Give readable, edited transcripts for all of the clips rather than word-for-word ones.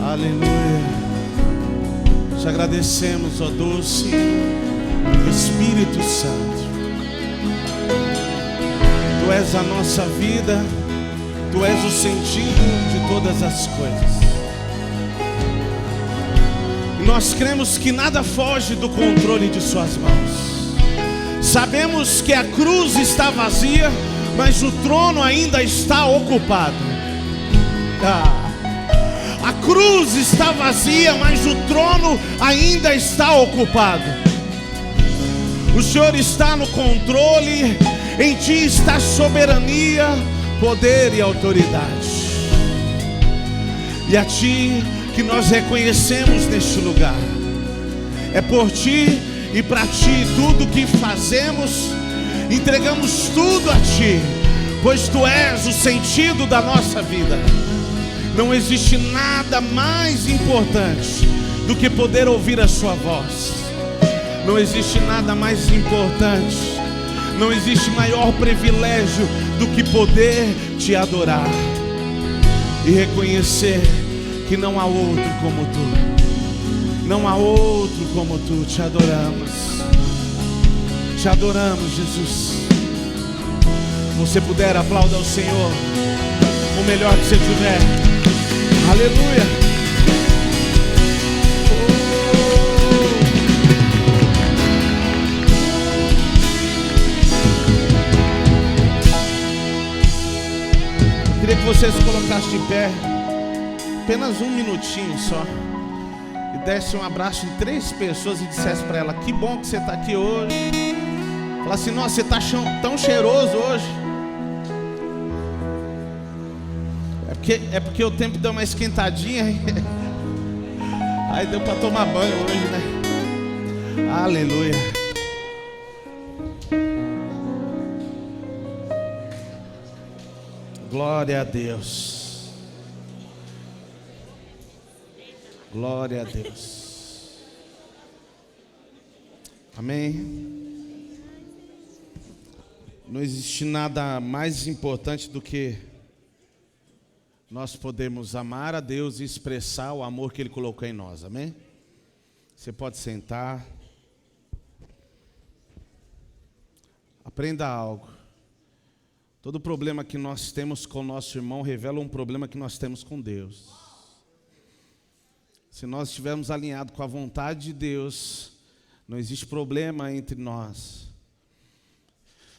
Aleluia. Te agradecemos, ó doce Espírito Santo. Tu és a nossa vida, Tu és o sentido de todas as coisas. E nós cremos que nada foge do controle de Suas mãos. Sabemos que a cruz está vazia, mas o trono ainda está ocupado. A cruz está vazia, mas o trono ainda está ocupado. O Senhor está no controle, em Ti está soberania, poder e autoridade. E a Ti que nós reconhecemos neste lugar. É por Ti e para Ti tudo que fazemos, entregamos tudo a Ti, pois Tu és o sentido da nossa vida. Não existe nada mais importante do que poder ouvir a Sua voz. Não existe nada mais importante, não existe maior privilégio do que poder Te adorar e reconhecer que não há outro como Tu. Não há outro como Tu. Te adoramos. Te adoramos, Jesus. Se você puder, aplauda ao Senhor o melhor que você tiver. Aleluia. Queria que você se colocasse de pé, apenas um minutinho só, e desse um abraço em 3 pessoas e dissesse para ela: que bom que você está aqui hoje. Fala assim: nossa, você está tão cheiroso hoje. É porque o tempo deu uma esquentadinha. Aí deu para tomar banho hoje, né? Aleluia. Glória a Deus. Glória a Deus. Amém. Não existe nada mais importante do que nós podemos amar a Deus e expressar o amor que Ele colocou em nós. Amém? Você pode sentar. Aprenda algo. Todo problema que nós temos com o nosso irmão revela um problema que nós temos com Deus. Se nós estivermos alinhados com a vontade de Deus, não existe problema entre nós.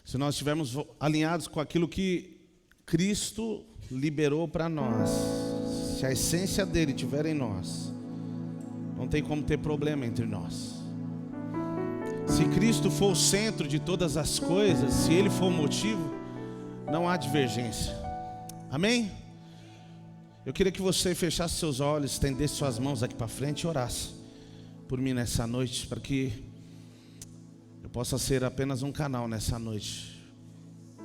Se nós estivermos alinhados com aquilo que Cristo liberou para nós, se a essência dele estiver em nós, não tem como ter problema entre nós. Se Cristo for o centro de todas as coisas, se Ele for o motivo, não há divergência. Amém? Eu queria que você fechasse seus olhos, estendesse suas mãos aqui para frente e orasse por mim nessa noite, para que eu possa ser apenas um canal nessa noite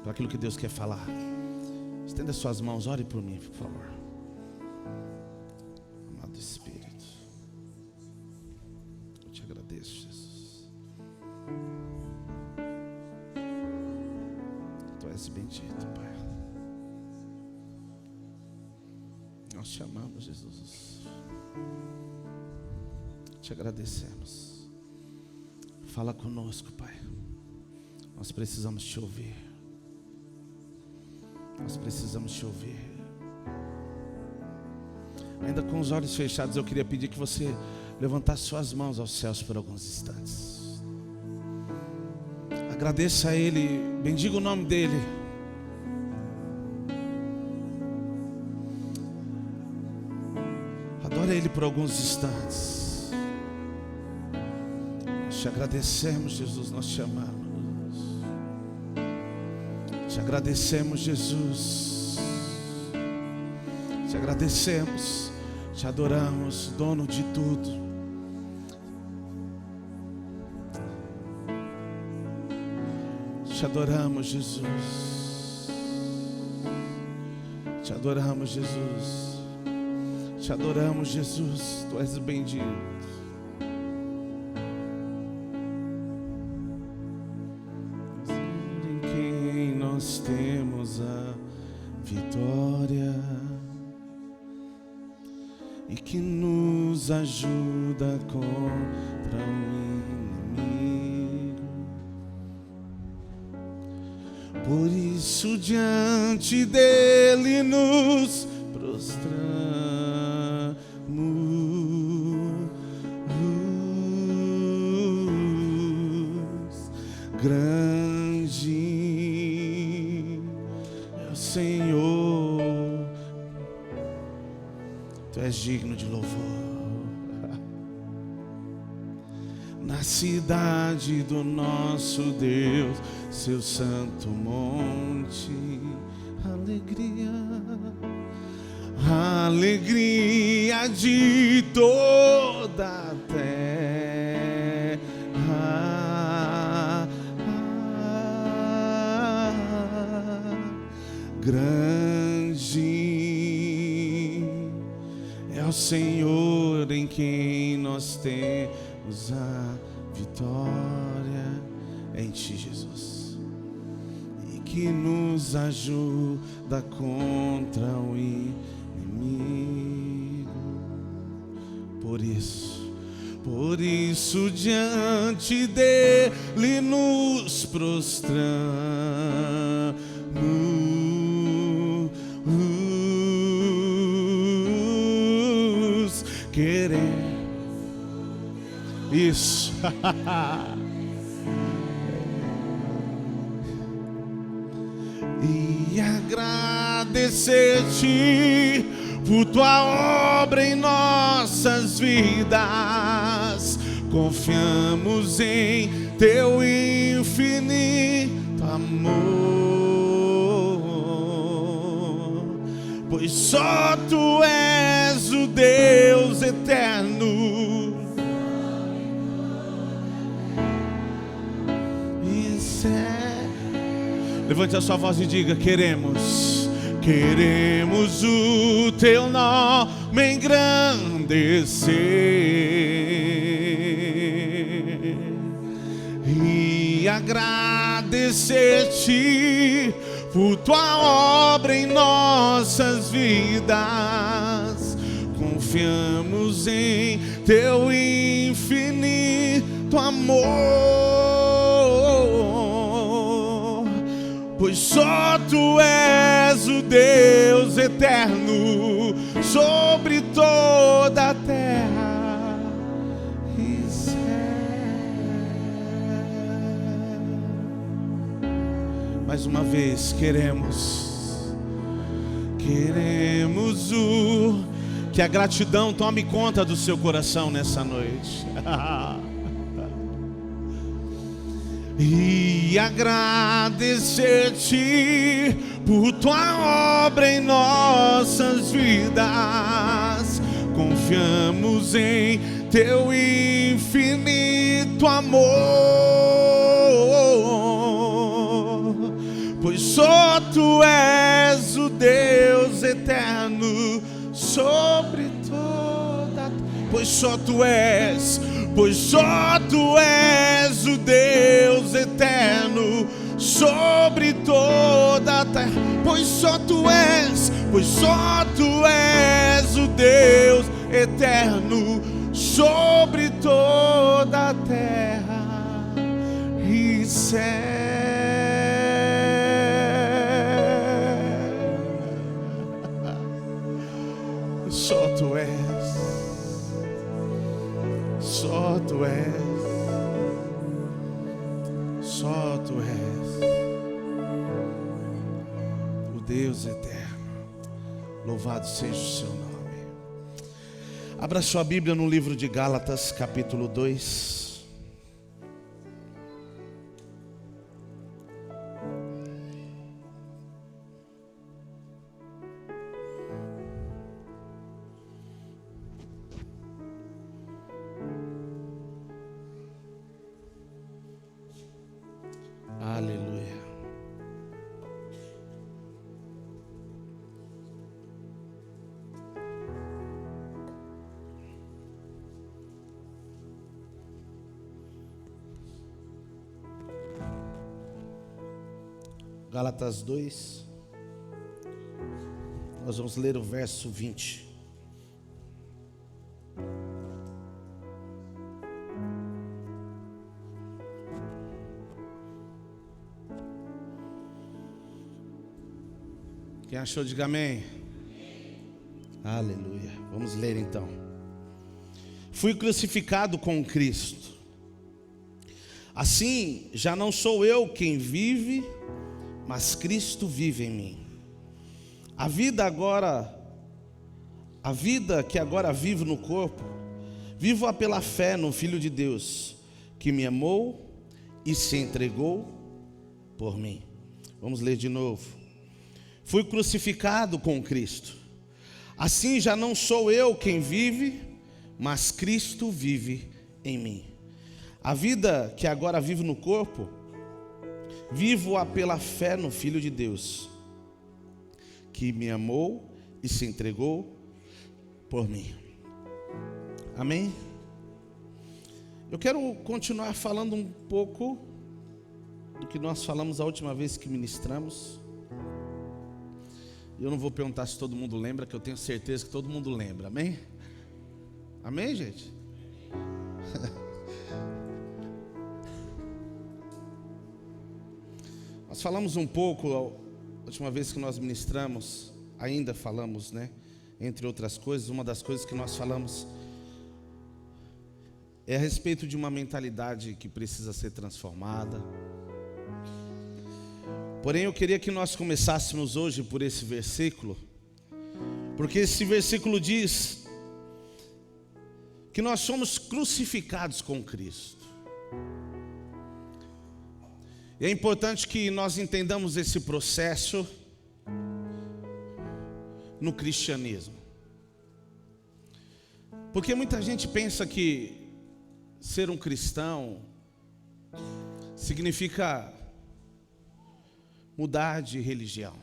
para aquilo que Deus quer falar. Estenda suas mãos, ore por mim, por favor. Amado Espírito, eu te agradeço, Jesus. Tu és bendito, Pai. Nós te amamos, Jesus. Te agradecemos. Fala conosco, Pai. Nós precisamos te ouvir. Nós precisamos te ouvir. Ainda com os olhos fechados, eu queria pedir que você levantasse suas mãos aos céus por alguns instantes. Agradeça a Ele, bendiga o nome dEle. Adore a Ele por alguns instantes. Nós te agradecemos, Jesus, nós te amamos. Te agradecemos, Jesus. Te agradecemos, te adoramos, dono de tudo. Te adoramos, Jesus. Te adoramos, Jesus. Te adoramos, Jesus. Tu és bendito. Nós temos a vitória, e que nos ajuda contra o inimigo. Por isso diante dele nos prostramos. Grande é o Senhor, Tu és digno de louvor. Na cidade do nosso Deus, seu santo monte, alegria, alegria de toda a terra. Grande é o Senhor em quem nós temos a vitória, em Ti, Jesus, e que nos ajuda contra o inimigo. Por isso diante dele nos prostramos. Isso. E agradecer-te por tua obra em nossas vidas. Confiamos em teu infinito amor, pois só tu és o Deus eterno. Levante a sua voz e diga: queremos o teu nome engrandecer e agradecer-te por tua obra em nossas vidas. Confiamos em teu infinito amor, pois só tu és o Deus eterno sobre toda a terra e céu. Mais uma vez, queremos que a gratidão tome conta do seu coração nessa noite. E agradecer-te por tua obra em nossas vidas. Confiamos em teu infinito amor, pois só tu és o Deus eterno sobre toda. Pois só tu és o Deus eterno sobre toda a terra. Pois só tu és o Deus eterno sobre toda a terra e céu. Só tu és. Só tu és o Deus eterno. Louvado seja o seu nome. Abra sua Bíblia no livro de Gálatas, capítulo 2. Aleluia. Gálatas 2, nós vamos ler o verso 20. Quem achou, diga amém. Aleluia. Vamos ler então. Fui crucificado com Cristo. Assim, já não sou eu quem vive, mas Cristo vive em mim. A vida que agora vivo no corpo, vivo-a pela fé no Filho de Deus, que me amou e se entregou por mim. Vamos ler de novo. Fui crucificado com Cristo. Assim já não sou eu quem vive, mas Cristo vive em mim. A vida que agora vivo no corpo, vivo-a pela fé no Filho de Deus, que me amou e se entregou por mim. Amém? Eu quero continuar falando um pouco do que nós falamos a última vez que ministramos. Eu não vou perguntar se todo mundo lembra, que eu tenho certeza que todo mundo lembra, amém? Amém, gente? Nós falamos um pouco, a última vez que nós ministramos, ainda falamos, né? Entre outras coisas, uma das coisas que nós falamos é a respeito de uma mentalidade que precisa ser transformada. Porém, eu queria que nós começássemos hoje por esse versículo, porque esse versículo diz que nós somos crucificados com Cristo. E é importante que nós entendamos esse processo no cristianismo, porque muita gente pensa que ser um cristão significa mudar de religião.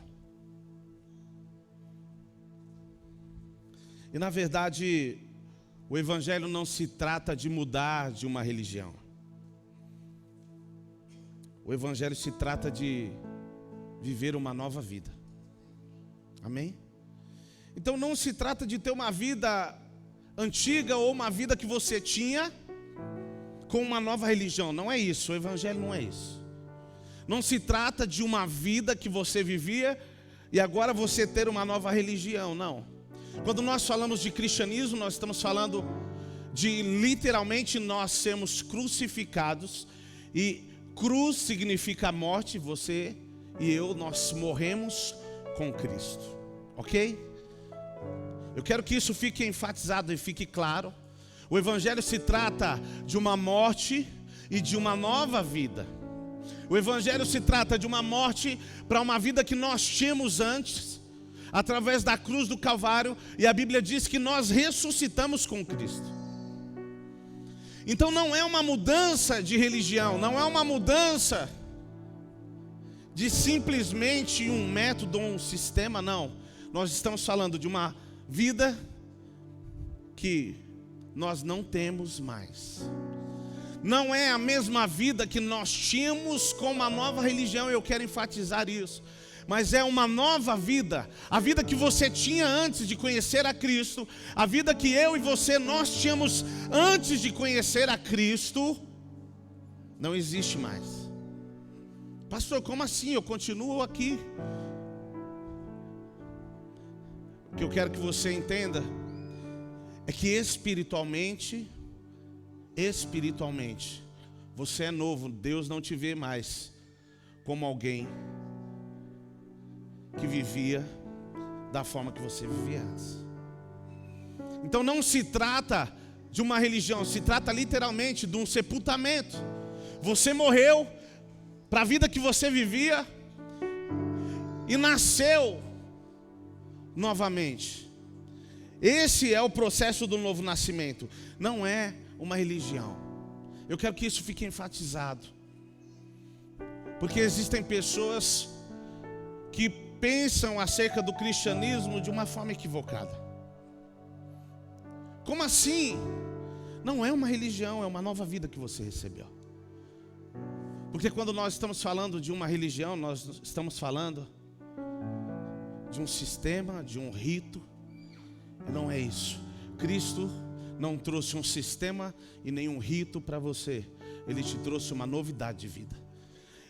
E na verdade, o evangelho não se trata de mudar de uma religião. O evangelho se trata de viver uma nova vida. Amém? Então não se trata de ter uma vida antiga ou uma vida que você tinha com uma nova religião. Não é isso, o evangelho não é isso. Não se trata de uma vida que você vivia e agora você ter uma nova religião, não. Quando nós falamos de cristianismo, nós estamos falando de literalmente nós sermos crucificados. E cruz significa morte, você e eu, nós morremos com Cristo, ok? Eu quero que isso fique enfatizado e fique claro. O evangelho se trata de uma morte e de uma nova vida. O evangelho se trata de uma morte para uma vida que nós tínhamos antes, através da cruz do Calvário, e a Bíblia diz que nós ressuscitamos com Cristo. Então não é uma mudança de religião, não é uma mudança de simplesmente um método ou um sistema, não. Nós estamos falando de uma vida que nós não temos mais. Não é a mesma vida que nós tínhamos com uma nova religião, eu quero enfatizar isso. Mas é uma nova vida. A vida que você tinha antes de conhecer a Cristo, a vida que eu e você, nós tínhamos antes de conhecer a Cristo, não existe mais. Pastor, como assim? Eu continuo aqui. O que eu quero que você entenda é que espiritualmente, você é novo. Deus não te vê mais como alguém que vivia da forma que você vivia antes. Então não se trata de uma religião, se trata literalmente de um sepultamento. Você morreu para a vida que você vivia e nasceu novamente. Esse é o processo do novo nascimento. Não é uma religião. Eu quero que isso fique enfatizado, porque existem pessoas que pensam acerca do cristianismo de uma forma equivocada. Como assim? Não é uma religião, é uma nova vida que você recebeu. Porque quando nós estamos falando de uma religião, nós estamos falando de um sistema, de um rito. Não é isso. Cristo não trouxe um sistema e nenhum rito para você. Ele te trouxe uma novidade de vida.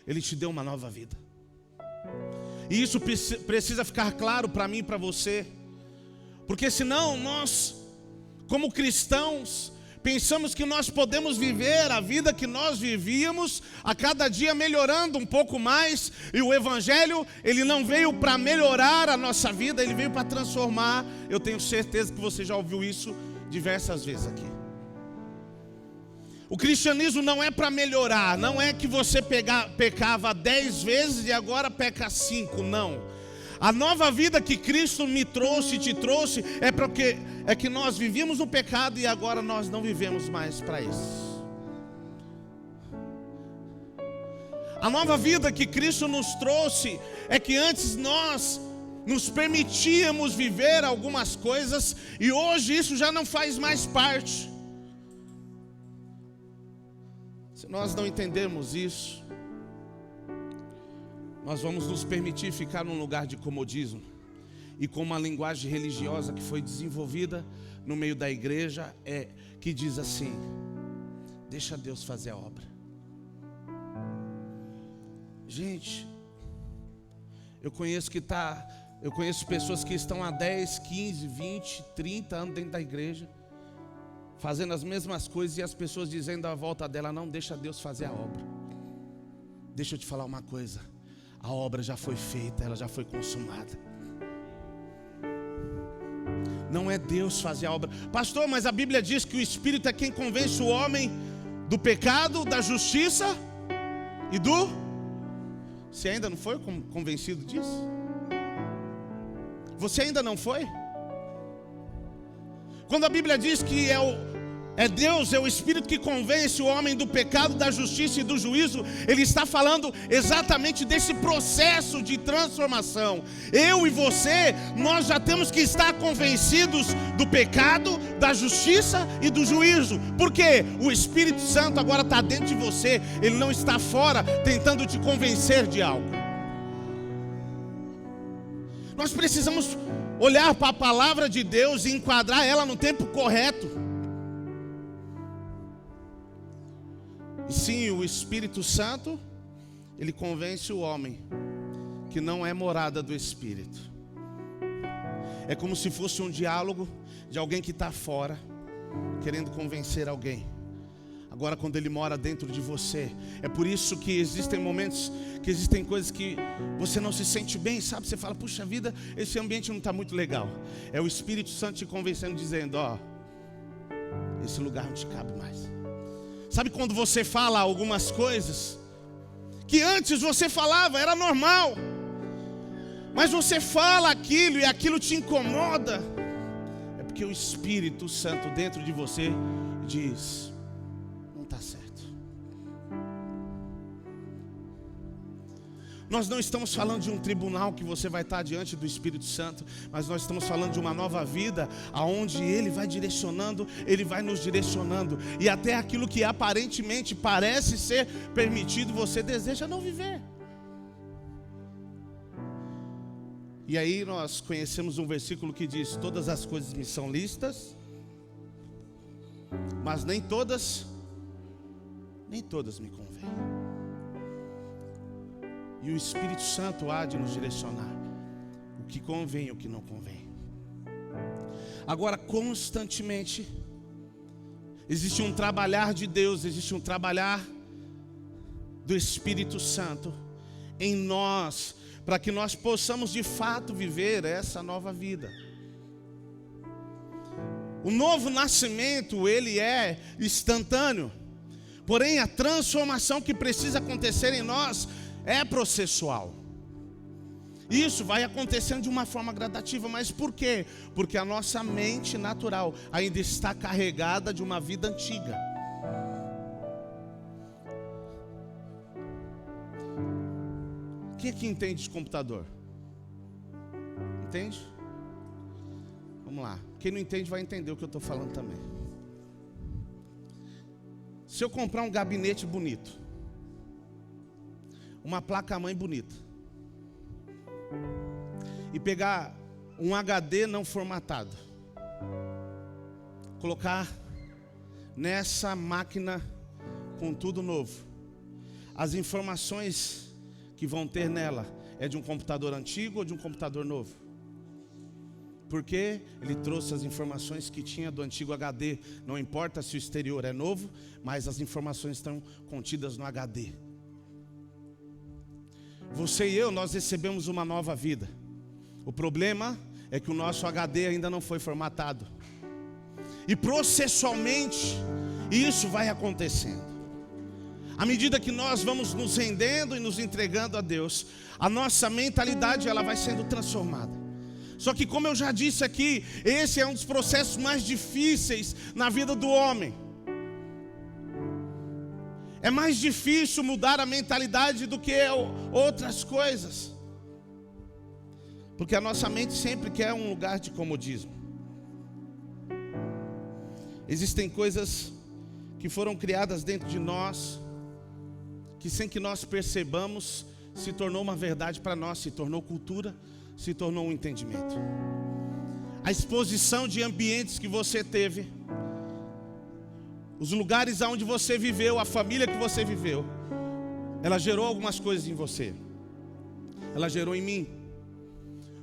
Ele te deu uma nova vida. E isso precisa ficar claro para mim e para você. Porque senão nós, como cristãos, pensamos que nós podemos viver a vida que nós vivíamos, a cada dia melhorando um pouco mais. E o Evangelho, ele não veio para melhorar a nossa vida, ele veio para transformar. Eu tenho certeza que você já ouviu isso diversas vezes aqui. O cristianismo não é para melhorar, não é que você pecava 10 vezes e agora peca 5, não. A nova vida que Cristo me trouxe e te trouxe é que nós vivíamos no pecado e agora nós não vivemos mais para isso. A nova vida que Cristo nos trouxe é que antes nós nos permitíamos viver algumas coisas e hoje isso já não faz mais parte. Se nós não entendermos isso, nós vamos nos permitir ficar num lugar de comodismo e com uma linguagem religiosa que foi desenvolvida no meio da igreja, que diz assim: deixa Deus fazer a obra. Gente, eu conheço pessoas que estão há 10, 15, 20, 30 anos dentro da igreja, fazendo as mesmas coisas, e as pessoas dizendo à volta dela: não, deixa Deus fazer a obra. Deixa eu te falar uma coisa, a obra já foi feita, ela já foi consumada. Não é Deus fazer a obra. Pastor, mas a Bíblia diz que o Espírito é quem convence o homem do pecado, da justiça e do... Você ainda não foi convencido disso? Você ainda não foi? Quando a Bíblia diz que é Deus, é o Espírito que convence o homem do pecado, da justiça e do juízo, ele está falando exatamente desse processo de transformação. Eu e você, nós já temos que estar convencidos do pecado, da justiça e do juízo. Por quê? O Espírito Santo agora está dentro de você, ele não está fora tentando te convencer de algo. Nós precisamos olhar para a palavra de Deus e enquadrar ela no tempo correto. E sim, o Espírito Santo, ele convence o homem que não é morada do Espírito. É como se fosse um diálogo de alguém que está fora, querendo convencer alguém. Agora, quando ele mora dentro de você, é por isso que existem momentos, que existem coisas que você não se sente bem, sabe? Você fala: puxa vida, esse ambiente não está muito legal. É o Espírito Santo te convencendo, dizendo: ó, esse lugar não te cabe mais. Sabe quando você fala algumas coisas que antes você falava, era normal, mas você fala aquilo e aquilo te incomoda? É porque o Espírito Santo dentro de você diz: não está certo. Nós não estamos falando de um tribunal que você vai estar diante do Espírito Santo, mas nós estamos falando de uma nova vida, aonde Ele vai direcionando, Ele vai nos direcionando, e até aquilo que aparentemente parece ser permitido, você deseja não viver. E aí nós conhecemos um versículo que diz: todas as coisas me são lícitas, mas nem todas me convêm. E o Espírito Santo há de nos direcionar o que convém e o que não convém. Agora, constantemente existe um trabalhar de Deus, existe um trabalhar do Espírito Santo em nós, para que nós possamos de fato viver essa nova vida. O novo nascimento, ele é instantâneo, porém a transformação que precisa acontecer em nós é processual. Isso vai acontecendo de uma forma gradativa. Mas por quê? Porque a nossa mente natural ainda está carregada de uma vida antiga. Quem aqui entende de computador? Entende? Vamos lá. Quem não entende vai entender o que eu estou falando também. Se eu comprar um gabinete bonito, uma placa-mãe bonita, e pegar um HD não formatado, colocar nessa máquina com tudo novo, as informações que vão ter nela é de um computador antigo ou de um computador novo? Porque ele trouxe as informações que tinha do antigo HD. Não importa se o exterior é novo, mas as informações estão contidas no HD. Você e eu, nós recebemos uma nova vida. O problema é que o nosso HD ainda não foi formatado. E processualmente, isso vai acontecendo. À medida que nós vamos nos rendendo e nos entregando a Deus, a nossa mentalidade ela vai sendo transformada. Só que, como eu já disse aqui, esse é um dos processos mais difíceis na vida do homem. É mais difícil mudar a mentalidade do que outras coisas. Porque a nossa mente sempre quer um lugar de comodismo. Existem coisas que foram criadas dentro de nós, que sem que nós percebamos, se tornou uma verdade para nós, se tornou cultura, se tornou um entendimento. A exposição de ambientes que você teve, os lugares onde você viveu, a família que você viveu, ela gerou algumas coisas em você. Ela gerou em mim.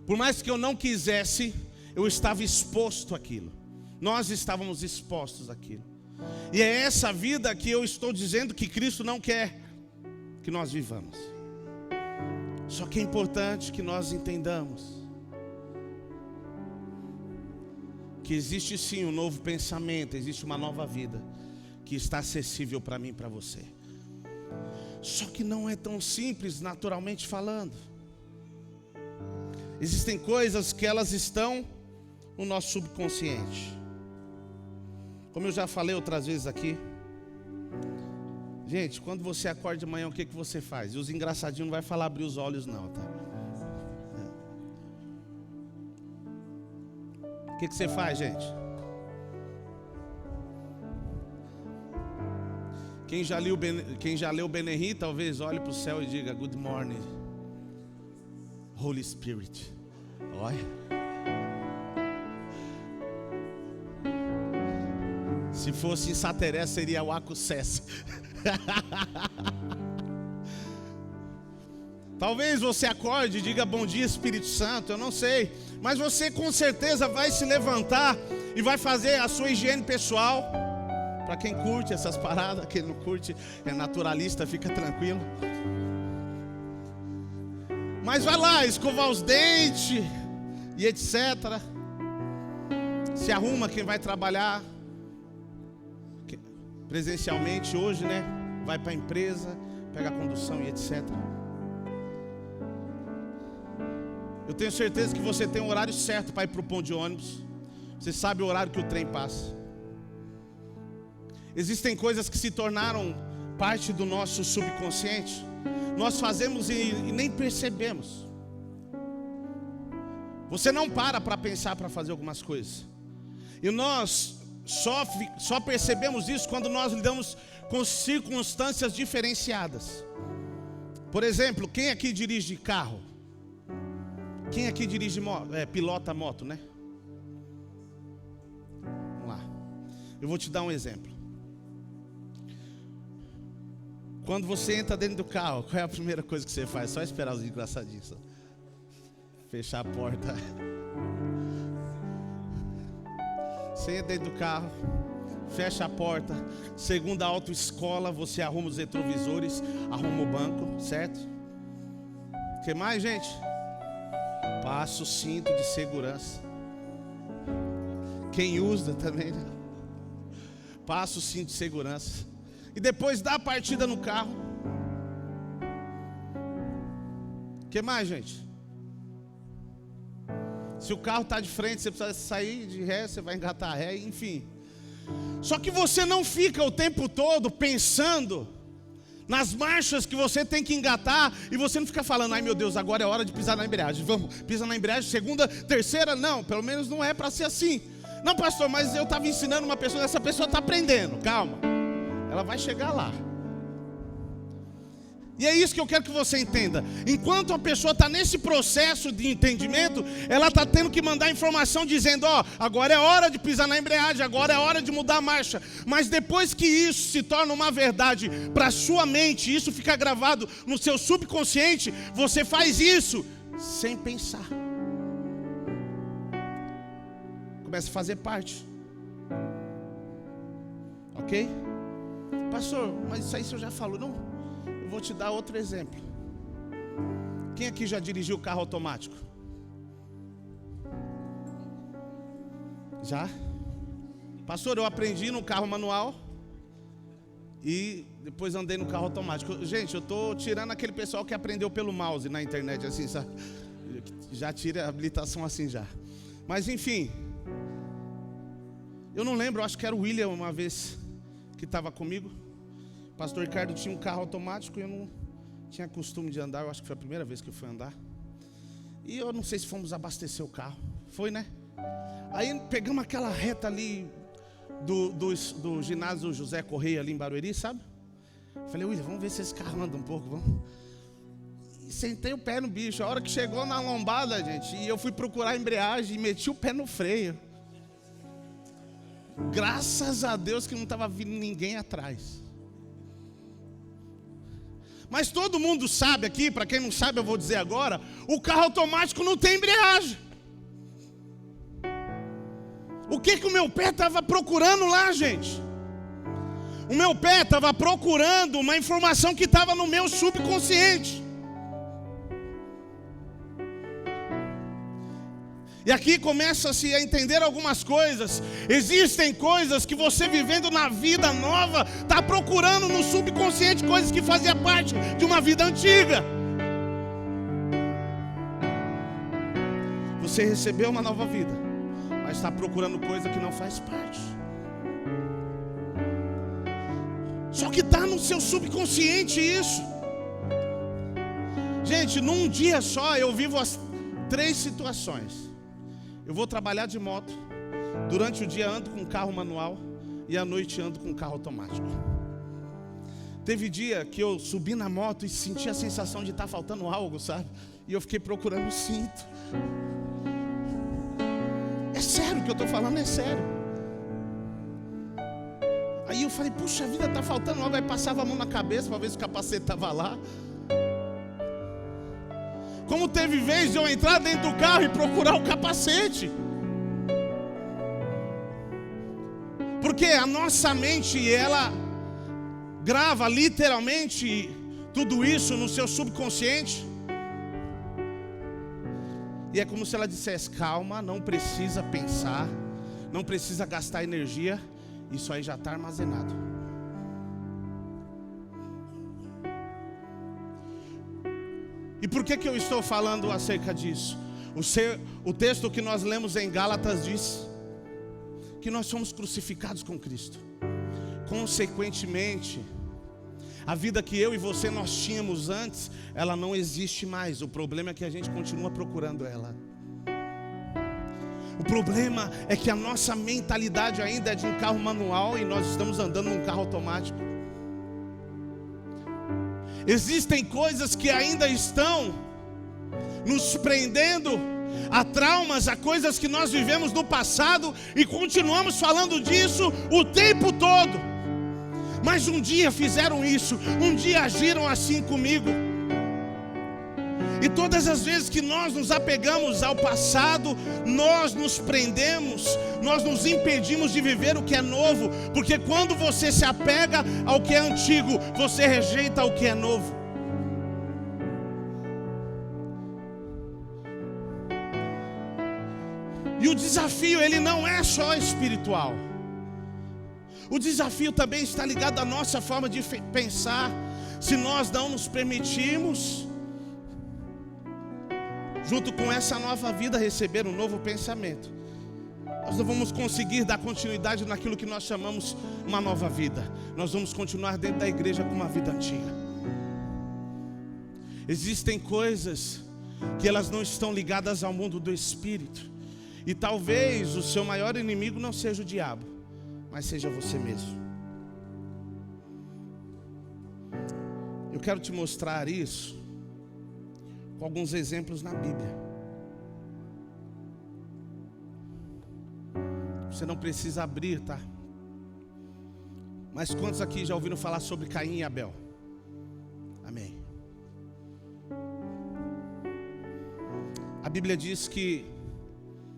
Por mais que eu não quisesse, eu estava exposto àquilo. Nós estávamos expostos àquilo. E é essa vida que eu estou dizendo que Cristo não quer que nós vivamos. Só que é importante que nós entendamos que existe sim um novo pensamento, existe uma nova vida que está acessível para mim e para você. Só que não é tão simples, naturalmente falando. Existem coisas que elas estão no nosso subconsciente. Como eu já falei outras vezes aqui, gente, quando você acorda de manhã, o que você faz? E os engraçadinhos não vai falar abrir os olhos não, tá? O que você faz, gente? Quem já leu Benehí, talvez olhe para o céu e diga: Good morning, Holy Spirit. Olha. Se fosse em Sateré, seria o Acucesse. Talvez você acorde e diga: bom dia, Espírito Santo, eu não sei. Mas você com certeza vai se levantar e vai fazer a sua higiene pessoal. Para quem curte essas paradas, quem não curte é naturalista, fica tranquilo. Mas vai lá, escovar os dentes e etc. Se arruma quem vai trabalhar presencialmente hoje, né? Vai para a empresa, pega a condução e etc. Eu tenho certeza que você tem um horário certo para ir para o ponto de ônibus. Você sabe o horário que o trem passa. Existem coisas que se tornaram parte do nosso subconsciente. Nós fazemos e nem percebemos. Você não para pensar para fazer algumas coisas. E nós só percebemos isso quando nós lidamos com circunstâncias diferenciadas. Por exemplo, quem aqui dirige carro? Quem aqui dirige pilota moto, né? Vamos lá. Eu vou te dar um exemplo. Quando você entra dentro do carro, qual é a primeira coisa que você faz? Só esperar os engraçadinhos. Fechar a porta. Você entra dentro do carro, fecha a porta. Segundo a autoescola, você arruma os retrovisores, arruma o banco, certo? O que mais, gente? Passa o cinto de segurança. Quem usa também, né? Passa o cinto de segurança. E depois dá a partida no carro. O que mais, gente? Se o carro está de frente, você precisa sair de ré, você vai engatar a ré, enfim. Só que você não fica o tempo todo pensando nas marchas que você tem que engatar, e você não fica falando: ai meu Deus, agora é hora de pisar na embreagem. Vamos, pisa na embreagem, segunda, terceira. Não, pelo menos não é para ser assim. Não, pastor, mas eu estava ensinando uma pessoa, essa pessoa está aprendendo. Calma, ela vai chegar lá. E é isso que eu quero que você entenda. Enquanto a pessoa está nesse processo de entendimento, ela está tendo que mandar informação dizendo, ó, agora é hora de pisar na embreagem, agora é hora de mudar a marcha. Mas depois que isso se torna uma verdade para a sua mente, isso fica gravado no seu subconsciente, você faz isso sem pensar. Começa a fazer parte. Ok? Pastor, mas isso aí você já falou. Não, eu vou te dar outro exemplo. Quem aqui já dirigiu carro automático? Já? Pastor, eu aprendi no carro manual e depois andei no carro automático. Gente, eu estou tirando aquele pessoal que aprendeu pelo mouse na internet, assim, sabe? Já tira a habilitação assim já. Mas enfim, eu não lembro, acho que era o William uma vez que estava comigo. O pastor Ricardo tinha um carro automático e eu não tinha costume de andar. Eu acho que foi a primeira vez que eu fui andar. E eu não sei se fomos abastecer o carro. Foi, né? Aí pegamos aquela reta ali do ginásio José Correia ali em Barueri, sabe? Falei, William, vamos ver se esse carro anda um pouco, vamos. E sentei o pé no bicho. A hora que chegou na lombada, gente, e eu fui procurar a embreagem e meti o pé no freio. Graças a Deus que não estava vindo ninguém atrás. Mas todo mundo sabe aqui, para quem não sabe eu vou dizer agora, o carro automático não tem embreagem. O que o meu pé estava procurando lá, gente? O meu pé estava procurando uma informação que estava no meu subconsciente. E aqui começa-se a entender algumas coisas. Existem coisas que você vivendo na vida nova está procurando no subconsciente, coisas que faziam parte de uma vida antiga. Você recebeu uma nova vida, mas está procurando coisa que não faz parte. Só que está no seu subconsciente isso. Gente, num dia só eu vivo as 3 situações. Eu vou trabalhar de moto, durante o dia ando com carro manual e à noite ando com carro automático. Teve dia que eu subi na moto e senti a sensação de estar faltando algo, sabe? E eu fiquei procurando o cinto. É sério o que eu estou falando, é sério. Aí eu falei, puxa vida, está faltando algo. Aí passava a mão na cabeça para ver se o capacete estava lá. Como teve vez de eu entrar dentro do carro e procurar o capacete. Porque a nossa mente, ela grava literalmente tudo isso no seu subconsciente. E é como se ela dissesse, calma, não precisa pensar, não precisa gastar energia, isso aí já está armazenado. E por que eu estou falando acerca disso? O texto que nós lemos em Gálatas diz que nós somos crucificados com Cristo. Consequentemente, a vida que eu e você nós tínhamos antes, ela não existe mais. O problema é que a gente continua procurando ela. O problema é que a nossa mentalidade ainda é de um carro manual e nós estamos andando num carro automático. Existem coisas que ainda estão nos prendendo a traumas, a coisas que nós vivemos no passado e continuamos falando disso o tempo todo. Mas um dia fizeram isso, um dia agiram assim comigo. E todas as vezes que nós nos apegamos ao passado, nós nos prendemos, nós nos impedimos de viver o que é novo. Porque quando você se apega ao que é antigo, você rejeita o que é novo. E o desafio, ele não é só espiritual. O desafio também está ligado à nossa forma de pensar. Se nós não nos permitirmos, junto com essa nova vida, receber um novo pensamento, nós não vamos conseguir dar continuidade naquilo que nós chamamos uma nova vida. Nós vamos continuar dentro da igreja com uma vida antiga. Existem coisas que elas não estão ligadas ao mundo do espírito. E talvez o seu maior inimigo não seja o diabo, mas seja você mesmo. Eu quero te mostrar isso com alguns exemplos na Bíblia. Você não precisa abrir, tá? Mas quantos aqui já ouviram falar sobre Caim e Abel? Amém. A Bíblia diz que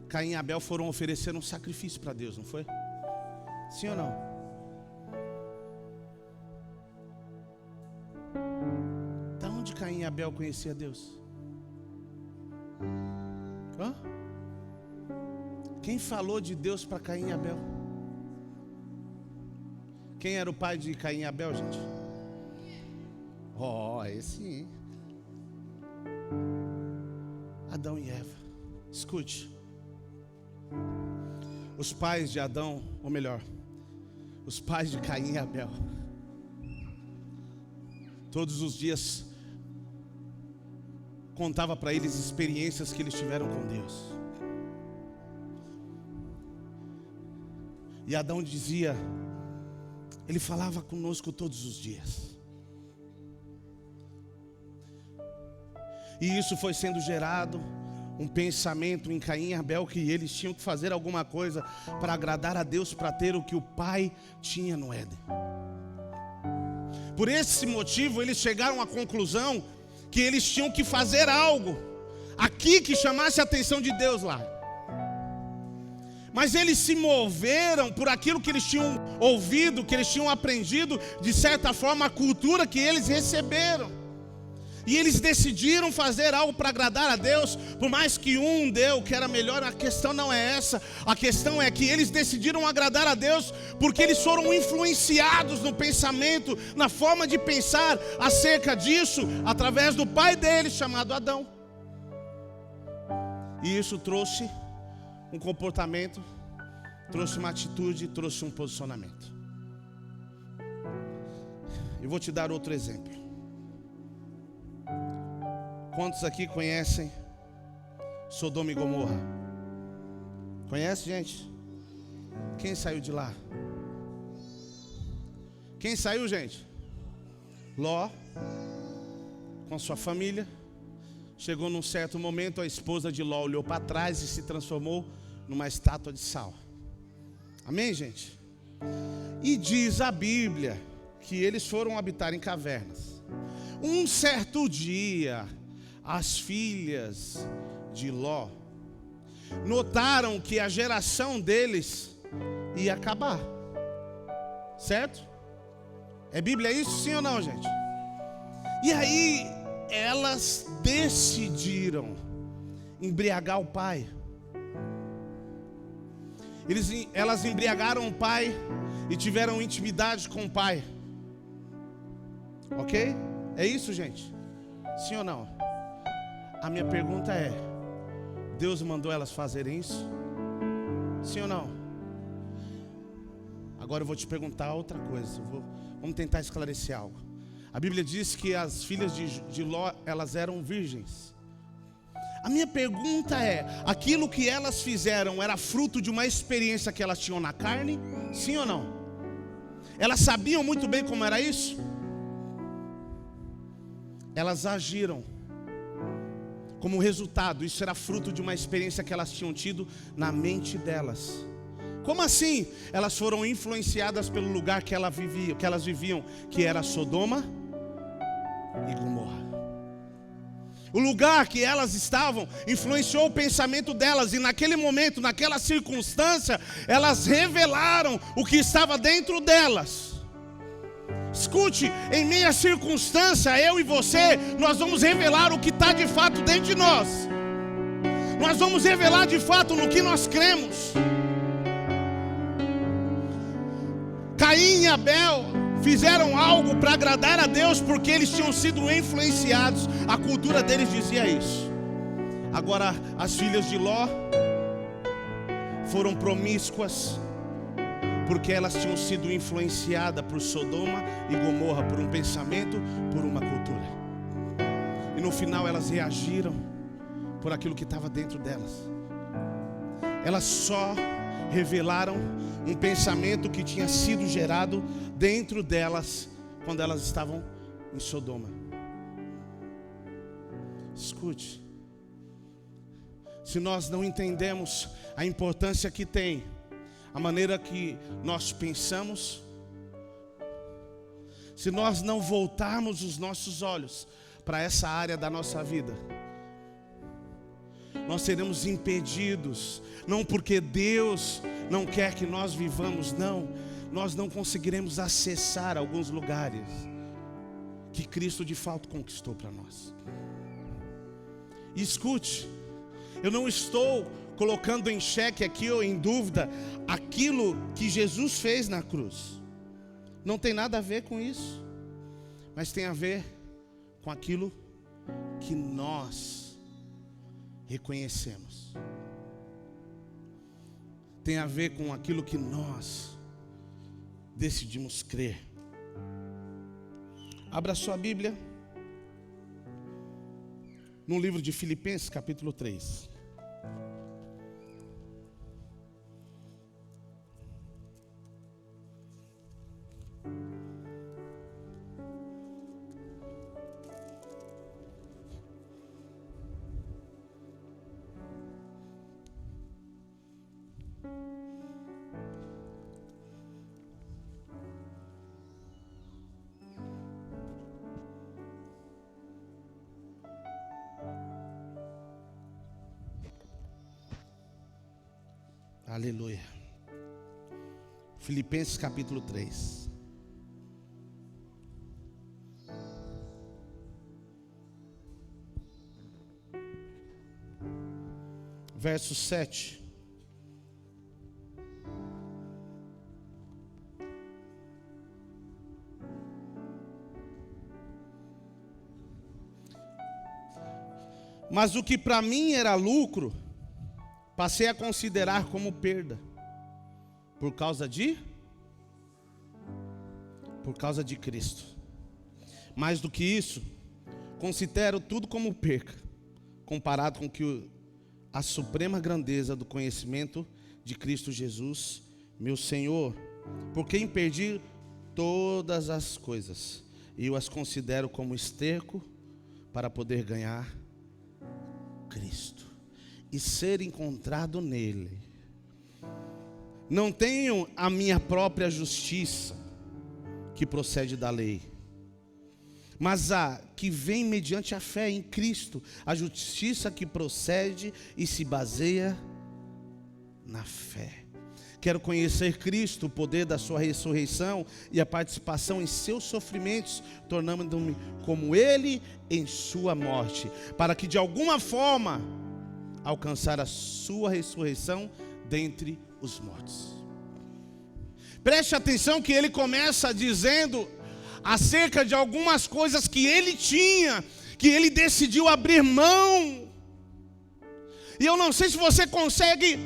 Caim e Abel foram oferecer um sacrifício para Deus, não foi? Sim ou não? Da onde Caim e Abel conheciam Deus? Hã? Quem falou de Deus para Caim e Abel? Quem era o pai de Caim e Abel, gente? Esse sim. Adão e Eva. Escute. Os pais de Adão, ou melhor, os pais de Caim e Abel, todos os dias contava para eles experiências que eles tiveram com Deus. E Adão dizia, ele falava conosco todos os dias. E isso foi sendo gerado um pensamento em Caim e Abel, que eles tinham que fazer alguma coisa para agradar a Deus, para ter o que o pai tinha no Éden. Por esse motivo eles chegaram à conclusão que eles tinham que fazer algo aqui que chamasse a atenção de Deus lá. Mas eles se moveram por aquilo que eles tinham ouvido, que eles tinham aprendido, de certa forma, a cultura que eles receberam. E eles decidiram fazer algo para agradar a Deus, por mais que um deu que era melhor. A questão não é essa. A questão é que eles decidiram agradar a Deus porque eles foram influenciados no pensamento, na forma de pensar acerca disso, através do pai deles, chamado Adão. E isso trouxe um comportamento, trouxe uma atitude, trouxe um posicionamento. Eu vou te dar outro exemplo. Quantos aqui conhecem Sodoma e Gomorra? Conhece, gente? Quem saiu de lá? Quem saiu, gente? Ló, com sua família. Chegou num certo momento, a esposa de Ló olhou para trás e se transformou numa estátua de sal. Amém, gente? E diz a Bíblia que eles foram habitar em cavernas. Um certo dia, as filhas de Ló notaram que a geração deles ia acabar. Certo? É Bíblia isso, sim ou não, gente? E aí elas decidiram embriagar o pai. Elas embriagaram o pai e tiveram intimidade com o pai. Ok? É isso, gente? Sim ou não? A minha pergunta é: Deus mandou elas fazerem isso? Sim ou não? Agora eu vou te perguntar outra coisa. Vamos tentar esclarecer algo. A Bíblia diz que as filhas de Ló, elas eram virgens. A minha pergunta é: aquilo que elas fizeram era fruto de uma experiência que elas tinham na carne? Sim ou não? Elas sabiam muito bem como era isso? Elas agiram como resultado. Isso era fruto de uma experiência que elas tinham tido na mente delas. Como assim? Elas foram influenciadas pelo lugar que elas viviam, que era Sodoma e Gomorra. O lugar que elas estavam influenciou o pensamento delas, e naquele momento, naquela circunstância, elas revelaram o que estava dentro delas. Escute, em meia circunstância, eu e você, nós vamos revelar o que está de fato dentro de nós. Nós vamos revelar de fato no que nós cremos. Caim e Abel fizeram algo para agradar a Deus porque eles tinham sido influenciados. A cultura deles dizia isso. Agora, as filhas de Ló foram promíscuas porque elas tinham sido influenciadas por Sodoma e Gomorra, por um pensamento, por uma cultura. E no final elas reagiram por aquilo que estava dentro delas. Elas só revelaram um pensamento que tinha sido gerado dentro delas quando elas estavam em Sodoma. Escute. Se nós não entendemos a importância que tem a maneira que nós pensamos, se nós não voltarmos os nossos olhos para essa área da nossa vida, nós seremos impedidos, não porque Deus não quer que nós vivamos, não, nós não conseguiremos acessar alguns lugares que Cristo de fato conquistou para nós. E escute, eu não estou colocando em xeque aqui ou em dúvida aquilo que Jesus fez na cruz. Não tem nada a ver com isso, mas tem a ver com aquilo que nós reconhecemos. Tem a ver com aquilo que nós decidimos crer. Abra sua Bíblia no livro de Filipenses, capítulo 3. Aleluia. Filipenses capítulo 3. Verso 7. Mas o que para mim era lucro, passei a considerar como perda, por causa de Cristo. Mais do que isso, considero tudo como perca, comparado com a suprema grandeza do conhecimento de Cristo Jesus, meu Senhor, por quem perdi todas as coisas, e eu as considero como esterco para poder ganhar Cristo e ser encontrado nele. Não tenho a minha própria justiça, que procede da lei, mas a que vem mediante a fé em Cristo, a justiça que procede e se baseia na fé. Quero conhecer Cristo, o poder da sua ressurreição e a participação em seus sofrimentos, tornando-me como Ele em sua morte, para que de alguma forma alcançar a sua ressurreição dentre os mortos. Preste atenção que ele começa dizendo acerca de algumas coisas que ele tinha, que ele decidiu abrir mão. E eu não sei se você consegue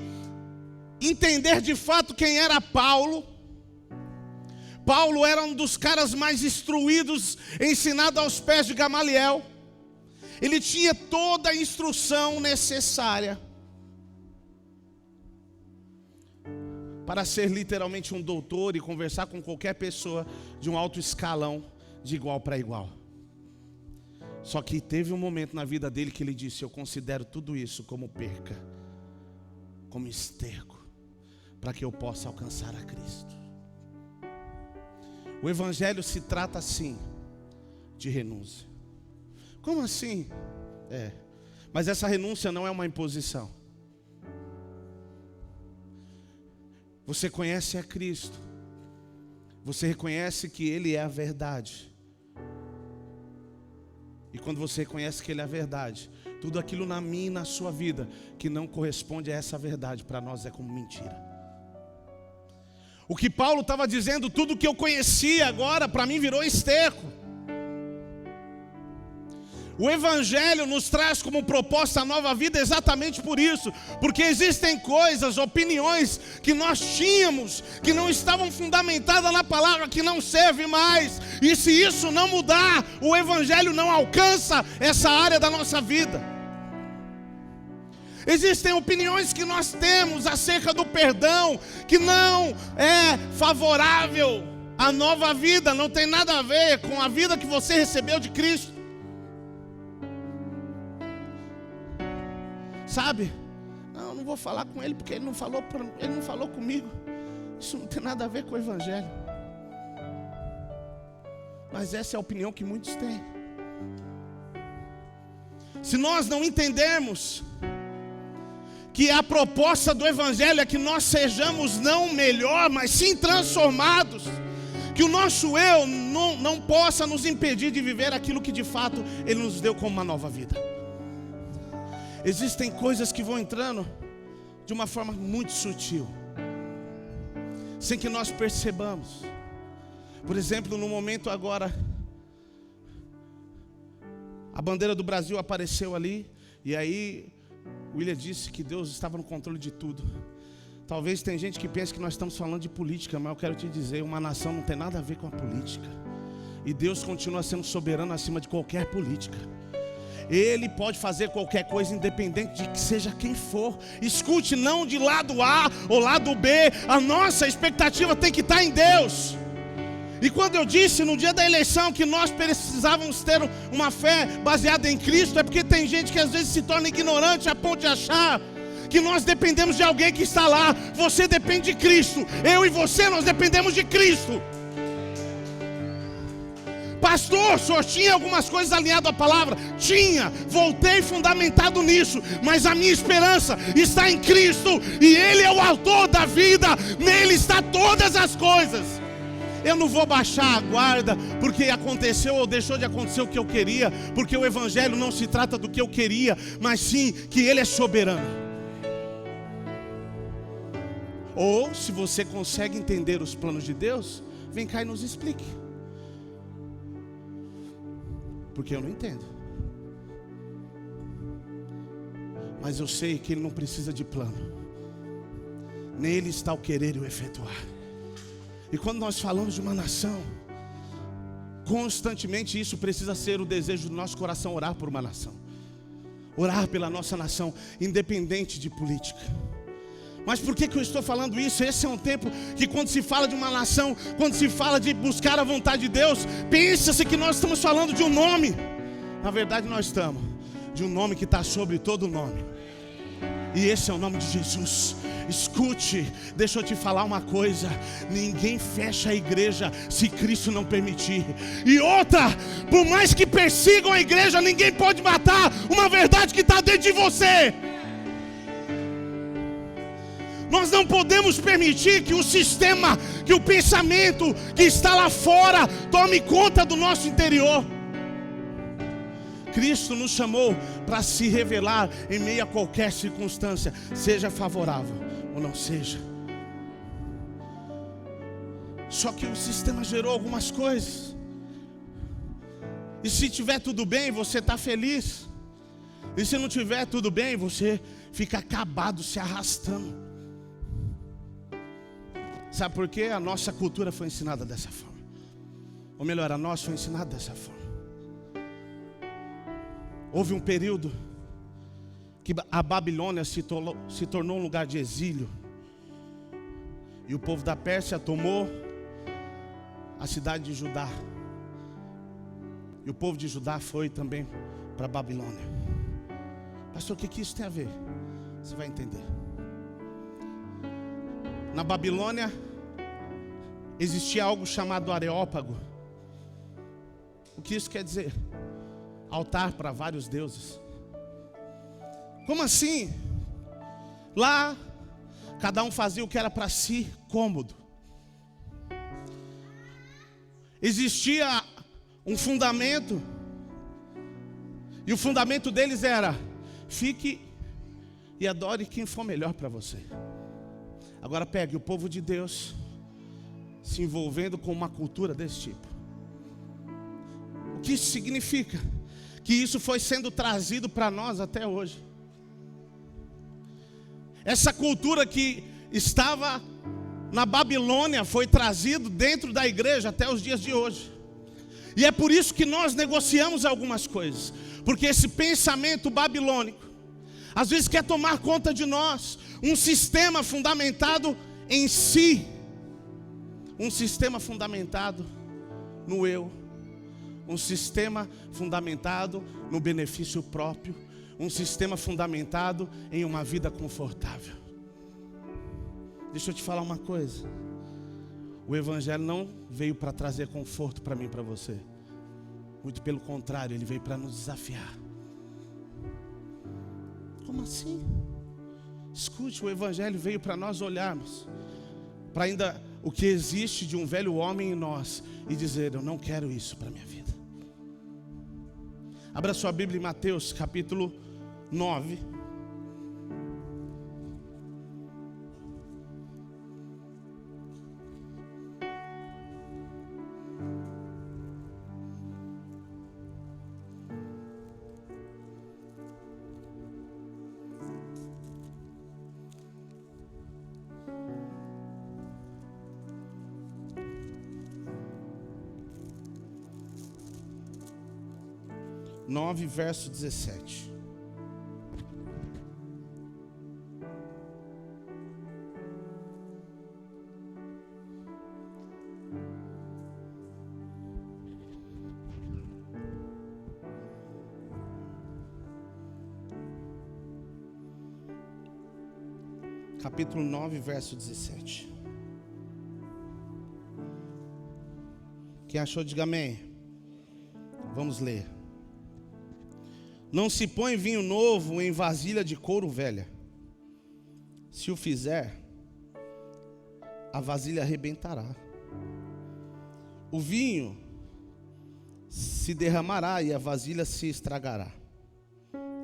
entender de fato quem era Paulo. Paulo era um dos caras mais instruídos, ensinado aos pés de Gamaliel. Ele tinha toda a instrução necessária para ser literalmente um doutor e conversar com qualquer pessoa de um alto escalão, de igual para igual. Só que teve um momento na vida dele que ele disse: eu considero tudo isso como perca, como esterco, para que eu possa alcançar a Cristo. O evangelho se trata assim de renúncia. Como assim? Mas essa renúncia não é uma imposição. Você conhece a Cristo, você reconhece que Ele é a verdade. E quando você reconhece que Ele é a verdade, tudo aquilo na minha e na sua vida que não corresponde a essa verdade, para nós é como mentira. O que Paulo estava dizendo, tudo que eu conhecia agora para mim virou esterco. O Evangelho nos traz como proposta a nova vida exatamente por isso, porque existem coisas, opiniões que nós tínhamos, que não estavam fundamentadas na palavra, que não serve mais, e se isso não mudar, o Evangelho não alcança essa área da nossa vida. Existem opiniões que nós temos acerca do perdão, que não é favorável A nova vida não tem nada a ver com a vida que você recebeu de Cristo. Sabe? Não vou falar com ele porque ele não falou comigo. Isso não tem nada a ver com o Evangelho. Mas essa é a opinião que muitos têm. Se nós não entendermos que a proposta do Evangelho é que nós sejamos não melhor, mas sim transformados, que o nosso eu não possa nos impedir de viver aquilo que de fato Ele nos deu como uma nova vida. Existem coisas que vão entrando de uma forma muito sutil, sem que nós percebamos. Por exemplo, no momento agora, a bandeira do Brasil apareceu ali, e aí William disse que Deus estava no controle de tudo. Talvez tem gente que pense que nós estamos falando de política, mas eu quero te dizer, uma nação não tem nada a ver com a política. E Deus continua sendo soberano acima de qualquer política. Ele pode fazer qualquer coisa, independente de que seja quem for. Escute, não de lado A ou lado B. A nossa expectativa tem que estar em Deus. E quando eu disse no dia da eleição que nós precisávamos ter uma fé baseada em Cristo, é porque tem gente que às vezes se torna ignorante a ponto de achar que nós dependemos de alguém que está lá. Você depende de Cristo. Eu e você, nós dependemos de Cristo. Pastor, o senhor tinha algumas coisas alinhadas à palavra? Tinha, voltei fundamentado nisso. Mas a minha esperança está em Cristo, e Ele é o autor da vida. Nele está todas as coisas. Eu não vou baixar a guarda porque aconteceu ou deixou de acontecer o que eu queria, porque o Evangelho não se trata do que eu queria, mas sim que Ele é soberano. Ou, se você consegue entender os planos de Deus, vem cá e nos explique. Porque eu não entendo. Mas eu sei que Ele não precisa de plano. Nele está o querer e o efetuar. E quando nós falamos de uma nação, constantemente isso precisa ser o desejo do nosso coração, orar por uma nação. Orar pela nossa nação, independente de política. Mas por que eu estou falando isso? Esse é um tempo que quando se fala de uma nação, quando se fala de buscar a vontade de Deus, pensa-se que nós estamos falando de um nome. Na verdade nós estamos de um nome que está sobre todo nome. E esse é o nome de Jesus. Escute, deixa eu te falar uma coisa: ninguém fecha a igreja se Cristo não permitir. E outra, por mais que persigam a igreja, ninguém pode matar uma verdade que está dentro de você. Nós não podemos permitir que o sistema, que o pensamento que está lá fora tome conta do nosso interior. Cristo nos chamou para se revelar em meio a qualquer circunstância, seja favorável ou não seja. Só que o sistema gerou algumas coisas. E se tiver tudo bem, você está feliz. E se não tiver tudo bem, você fica acabado, se arrastando. Sabe por quê? A nossa cultura foi ensinada dessa forma. Ou melhor, a nossa foi ensinada dessa forma. Houve um período que a Babilônia se tornou um lugar de exílio. E o povo da Pérsia tomou a cidade de Judá. E o povo de Judá foi também para a Babilônia. Pastor, o que isso tem a ver? Você vai entender. Na Babilônia existia algo chamado Areópago. O que isso quer dizer? Altar para vários deuses. Como assim? Lá, cada um fazia o que era para si cômodo. Existia um fundamento, e o fundamento deles era: fique e adore quem for melhor para você. Agora pegue o povo de Deus se envolvendo com uma cultura desse tipo. O que isso significa? Que isso foi sendo trazido para nós até hoje. Essa cultura que estava na Babilônia foi trazido dentro da igreja até os dias de hoje. E é por isso que nós negociamos algumas coisas, porque esse pensamento babilônico às vezes quer tomar conta de nós. Um sistema fundamentado em si, Um sistema fundamentado no eu. Um sistema fundamentado no benefício próprio. Um sistema fundamentado em uma vida confortável. Deixa eu te falar uma coisa. O Evangelho não veio para trazer conforto para mim e para você. Muito pelo contrário, ele veio para nos desafiar. Como assim? Escute, o Evangelho veio para nós olharmos para ainda o que existe de um velho homem em nós e dizer: eu não quero isso para a minha vida. Abra sua Bíblia em Mateus capítulo 9. Verso 17. Capítulo 9, verso 17. Quem achou, diga amém. Vamos ler. Não se põe vinho novo em vasilha de couro velha. Se o fizer, a vasilha arrebentará. O vinho se derramará e a vasilha se estragará.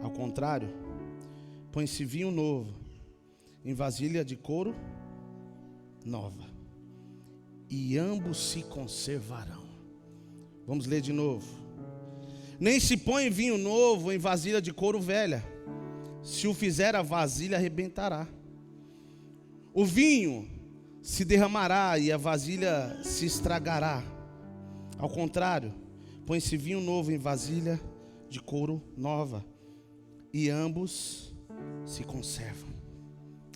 Ao contrário, põe-se vinho novo em vasilha de couro nova, e ambos se conservarão. Vamos ler de novo. Nem se põe vinho novo em vasilha de couro velha. Se o fizer, a vasilha arrebentará. O vinho se derramará e a vasilha se estragará. Ao contrário, põe-se vinho novo em vasilha de couro nova, e ambos se conservam.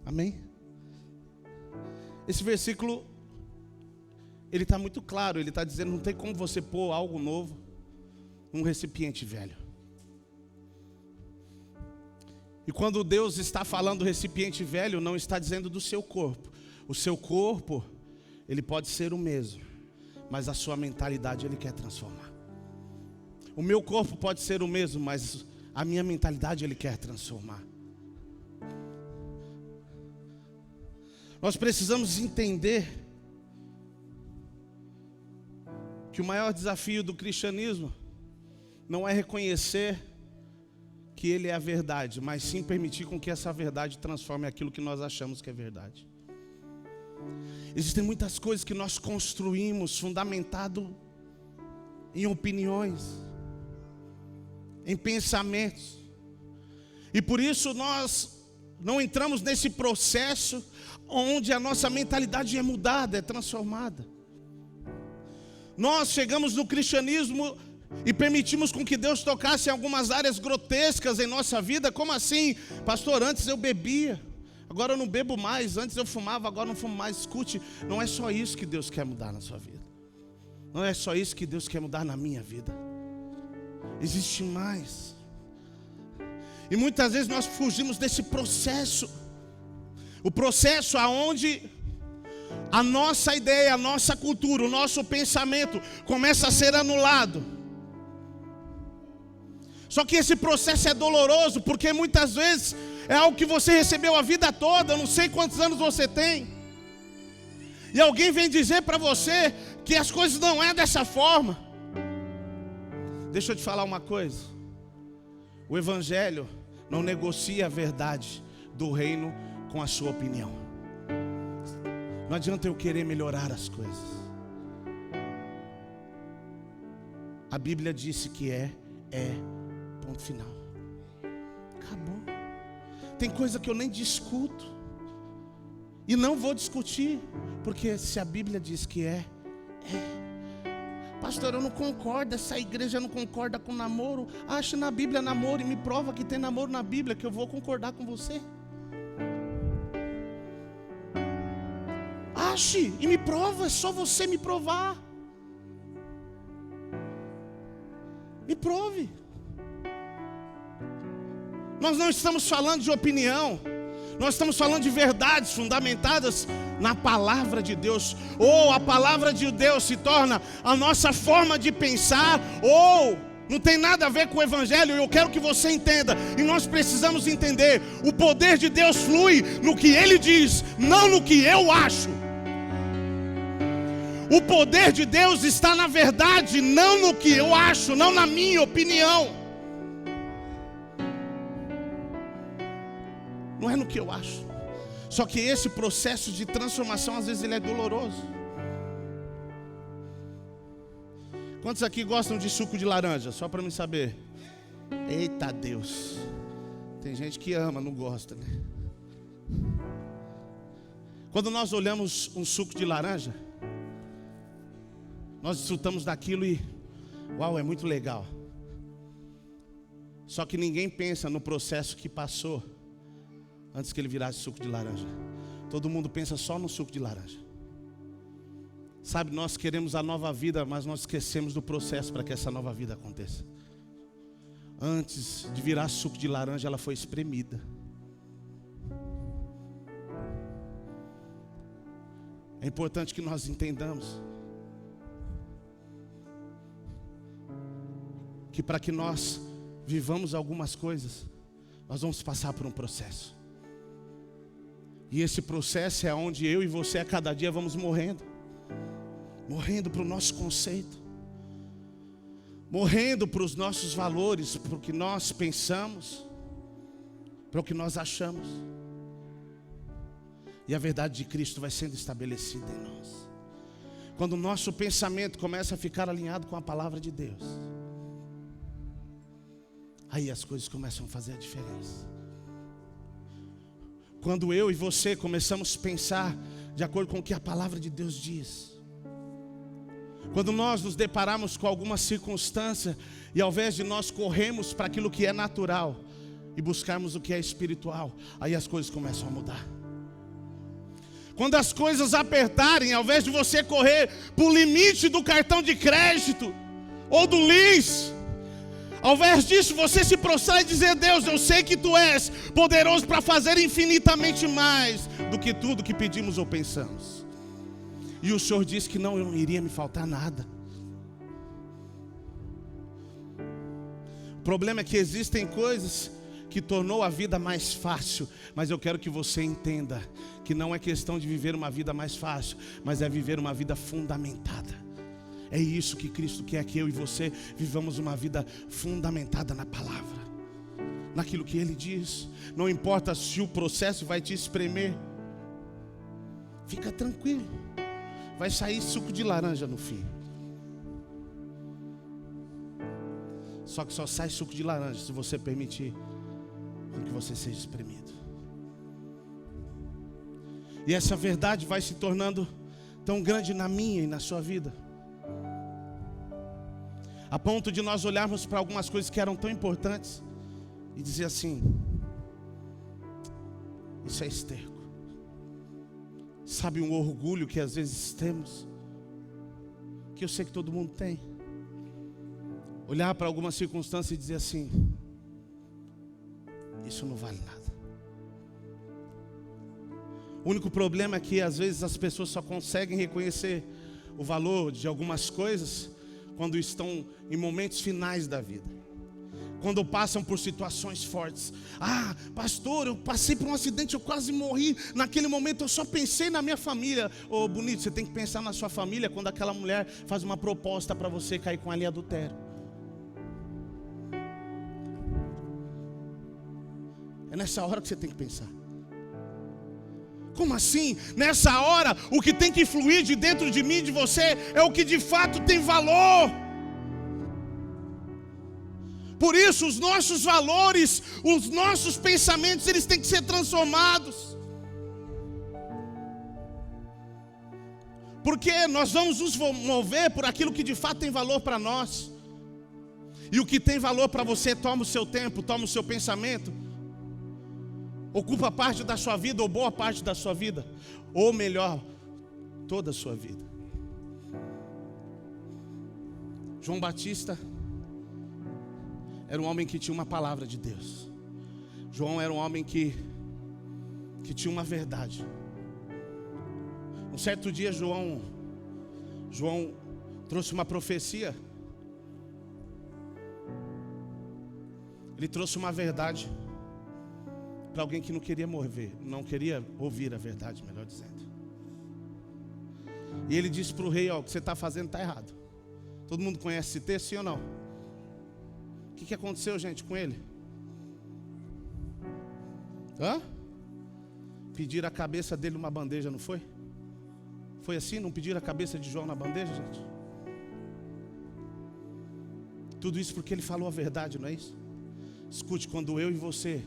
Amém? Esse versículo, ele está muito claro. Ele está dizendo: não tem como você pôr algo novo num recipiente velho. E quando Deus está falando do recipiente velho, não está dizendo do seu corpo. O seu corpo, ele pode ser o mesmo, mas a sua mentalidade ele quer transformar. O meu corpo pode ser o mesmo, mas a minha mentalidade ele quer transformar. Nós precisamos entender que o maior desafio do cristianismo não é reconhecer que ele é a verdade, mas sim permitir com que essa verdade transforme aquilo que nós achamos que é verdade. Existem muitas coisas que nós construímos fundamentado em opiniões, em pensamentos, e por isso nós não entramos nesse processo onde a nossa mentalidade é mudada, é transformada. Nós chegamos no cristianismo e permitimos com que Deus tocasse em algumas áreas grotescas em nossa vida. Como assim? Pastor, antes eu bebia, agora eu não bebo mais. Antes eu fumava, agora não fumo mais. Escute, não é só isso que Deus quer mudar na sua vida. Não é só isso que Deus quer mudar na minha vida. Existe mais. E muitas vezes nós fugimos desse processo. O processo aonde a nossa ideia, a nossa cultura, o nosso pensamento começa a ser anulado. Só que esse processo é doloroso, porque muitas vezes é algo que você recebeu a vida toda. Eu não sei quantos anos você tem, e alguém vem dizer para você que as coisas não é dessa forma. Deixa eu te falar uma coisa. O Evangelho não negocia a verdade do reino com a sua opinião. Não adianta eu querer melhorar as coisas. A Bíblia disse que é ponto final. Acabou. Tem coisa que eu nem discuto e não vou discutir, porque se a Bíblia diz que é. Pastor, eu não concordo, essa igreja não concorda com namoro. Ache na Bíblia namoro e me prova que tem namoro na Bíblia, que eu vou concordar com você. teste e me prova, é só você me provar. Me prove. Nós não estamos falando de opinião, nós estamos falando de verdades fundamentadas na palavra de Deus. Ou a palavra de Deus se torna a nossa forma de pensar, ou não tem nada a ver com o evangelho. Eu quero que você entenda, e nós precisamos entender: o poder de Deus flui no que Ele diz, não no que eu acho. O poder de Deus está na verdade, não no que eu acho, não na minha opinião. Não é no que eu acho. Só que esse processo de transformação, às vezes, ele é doloroso. Quantos aqui gostam de suco de laranja? Só para me saber. Eita Deus. Tem gente que ama, não gosta, né? Quando nós olhamos um suco de laranja, nós desfrutamos daquilo e uau, é muito legal. Só que ninguém pensa no processo que passou antes que ele virasse suco de laranja. Todo mundo pensa só no suco de laranja. Sabe, nós queremos a nova vida, mas nós esquecemos do processo para que essa nova vida aconteça. Antes de virar suco de laranja, ela foi espremida. É importante que nós entendamos que para que nós vivamos algumas coisas, nós vamos passar por um processo. E esse processo é onde eu e você a cada dia vamos morrendo. Morrendo para o nosso conceito, morrendo para os nossos valores, para o que nós pensamos, para o que nós achamos. E a verdade de Cristo vai sendo estabelecida em nós. Quando o nosso pensamento começa a ficar alinhado com a palavra de Deus, aí as coisas começam a fazer a diferença. Quando eu e você começamos a pensar de acordo com o que a palavra de Deus diz. Quando nós nos deparamos com alguma circunstância e ao invés de nós corrermos para aquilo que é natural e buscarmos o que é espiritual, aí as coisas começam a mudar. Quando as coisas apertarem, ao invés de você correr para o limite do cartão de crédito ou do LIS, ao invés disso você se prostrar e dizer: Deus, eu sei que Tu és poderoso para fazer infinitamente mais do que tudo que pedimos ou pensamos. E o Senhor disse que não iria me faltar nada. O problema é que existem coisas que tornou a vida mais fácil. Mas eu quero que você entenda que não é questão de viver uma vida mais fácil, mas é viver uma vida fundamentada. É isso que Cristo quer, que eu e você vivamos uma vida fundamentada na palavra, naquilo que Ele diz. Não importa se o processo vai te espremer, fica tranquilo. Vai sair suco de laranja no fim. Só que só sai suco de laranja se você permitir que você seja espremido. E essa verdade vai se tornando tão grande na minha e na sua vida, a ponto de nós olharmos para algumas coisas que eram tão importantes e dizer assim: isso é esterco. Sabe, um orgulho que às vezes temos, que eu sei que todo mundo tem. Olhar para alguma circunstância e dizer assim: isso não vale nada. O único problema é que às vezes as pessoas só conseguem reconhecer o valor de algumas coisas quando estão em momentos finais da vida, quando passam por situações fortes. Ah, pastor, eu passei por um acidente, eu quase morri. Naquele momento eu só pensei na minha família. Ô, bonito, você tem que pensar na sua família quando aquela mulher faz uma proposta para você cair com ela em adultério. É nessa hora que você tem que pensar. Como assim? Nessa hora, o que tem que fluir de dentro de mim, de você, é o que de fato tem valor. Por isso, os nossos valores, os nossos pensamentos, eles têm que ser transformados. Porque nós vamos nos mover por aquilo que de fato tem valor para nós. E o que tem valor para você toma o seu tempo, toma o seu pensamento, ocupa parte da sua vida, ou boa parte da sua vida. Ou melhor, toda a sua vida. João Batista era um homem que tinha uma palavra de Deus. João era um homem que tinha uma verdade. Um certo dia João trouxe uma profecia. Ele trouxe uma verdade para alguém que não queria não queria ouvir a verdade, melhor dizendo. E ele disse para o rei: ó, o que você está fazendo está errado. Todo mundo conhece esse texto, sim ou não? O que aconteceu, gente, com ele? Pediram a cabeça dele numa bandeja, não foi? Foi assim? Não pediram a cabeça de João na bandeja, gente? Tudo isso porque ele falou a verdade, não é isso? Escute, quando eu e você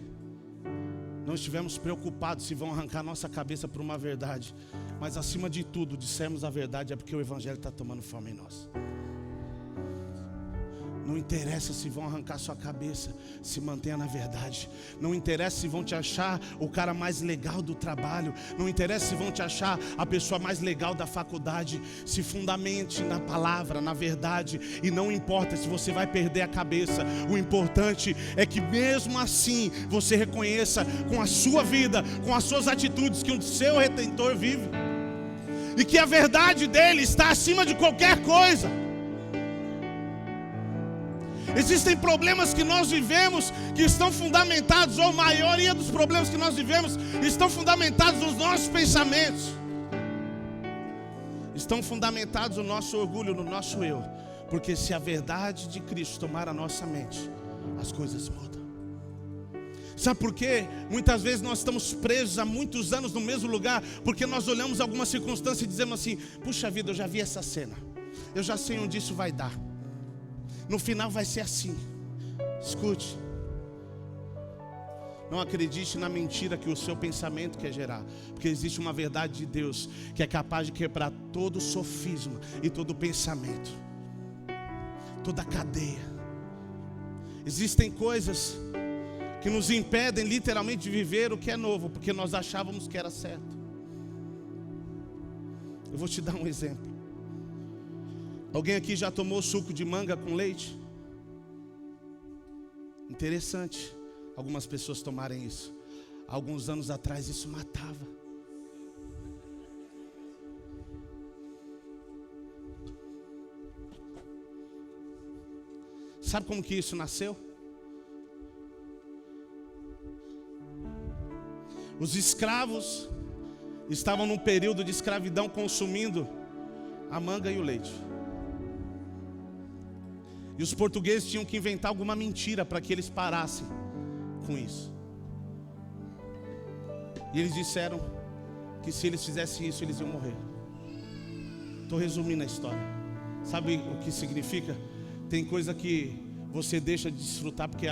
não estivermos preocupados se vão arrancar nossa cabeça por uma verdade, mas acima de tudo dissermos a verdade, é porque o Evangelho está tomando forma em nós. Não interessa se vão arrancar sua cabeça, se mantenha na verdade. Não interessa se vão te achar o cara mais legal do trabalho. Não interessa se vão te achar a pessoa mais legal da faculdade. Se fundamente na palavra, na verdade. E não importa se você vai perder a cabeça. O importante é que mesmo assim você reconheça com a sua vida, com as suas atitudes, que o seu Redentor vive. E que a verdade dele está acima de qualquer coisa. Existem problemas que nós vivemos que estão fundamentados, ou a maioria dos problemas que nós vivemos estão fundamentados nos nossos pensamentos. Estão fundamentados no nosso orgulho, no nosso eu. Porque se a verdade de Cristo tomar a nossa mente, as coisas mudam. Sabe por quê? Muitas vezes nós estamos presos há muitos anos no mesmo lugar, porque nós olhamos alguma circunstância e dizemos assim: puxa vida, eu já vi essa cena, eu já sei onde isso vai dar. No final vai ser assim. Escute, não acredite na mentira que o seu pensamento quer gerar, porque existe uma verdade de Deus que é capaz de quebrar todo sofisma e todo pensamento, toda cadeia. Existem coisas que nos impedem literalmente de viver o que é novo, porque nós achávamos que era certo. Eu vou te dar um exemplo. Alguém aqui já tomou suco de manga com leite? Interessante algumas pessoas tomarem isso. Alguns anos atrás isso matava. Sabe como que isso nasceu? Os escravos estavam num período de escravidão consumindo a manga e o leite. E os portugueses tinham que inventar alguma mentira para que eles parassem com isso. E eles disseram que se eles fizessem isso, eles iam morrer. Estou resumindo a história. Sabe o que significa? Tem coisa que você deixa de desfrutar porque